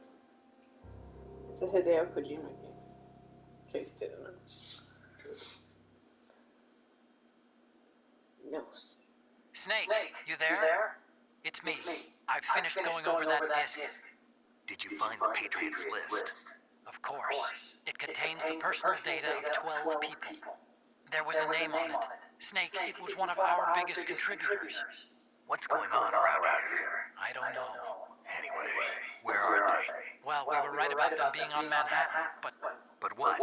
It's a Hideo Kojima game. In case you didn't know. No. Snake, you there? It's me. I've finished going over that disk. Did you find the Patriots list? Of course. It contains the personal data of 12 people. There was a name on it. Snake, it was one of our biggest contributors. What's going on around here? I don't know. Anyway, where are they? Well, we were right about them being on Manhattan, but But what?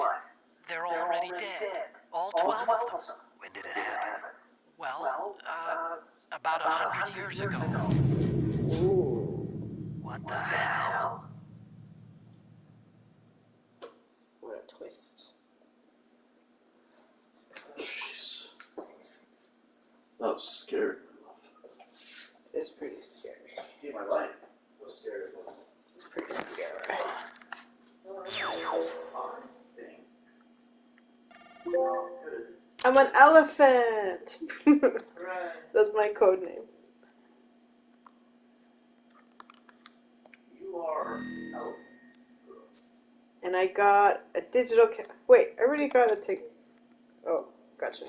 they're already dead. All 12 of them. When did it happen? Well, about 100 years ago. What the hell? What a twist. Jeez. That was scary, my love. It's pretty scary. Yeah, my life was scary. It's pretty scary. I'm an elephant! That's my code name. You are elephant. And I got a digital wait, I already got a ticket. Oh, gotcha.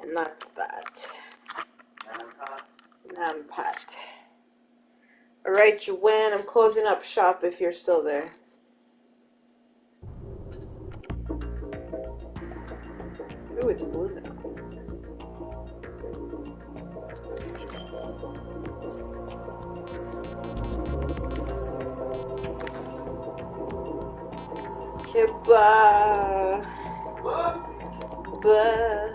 And that's that. Nampat. Alright, you win. I'm closing up shop if you're still there. Ooh, it's blue now. Goodbye. Bye.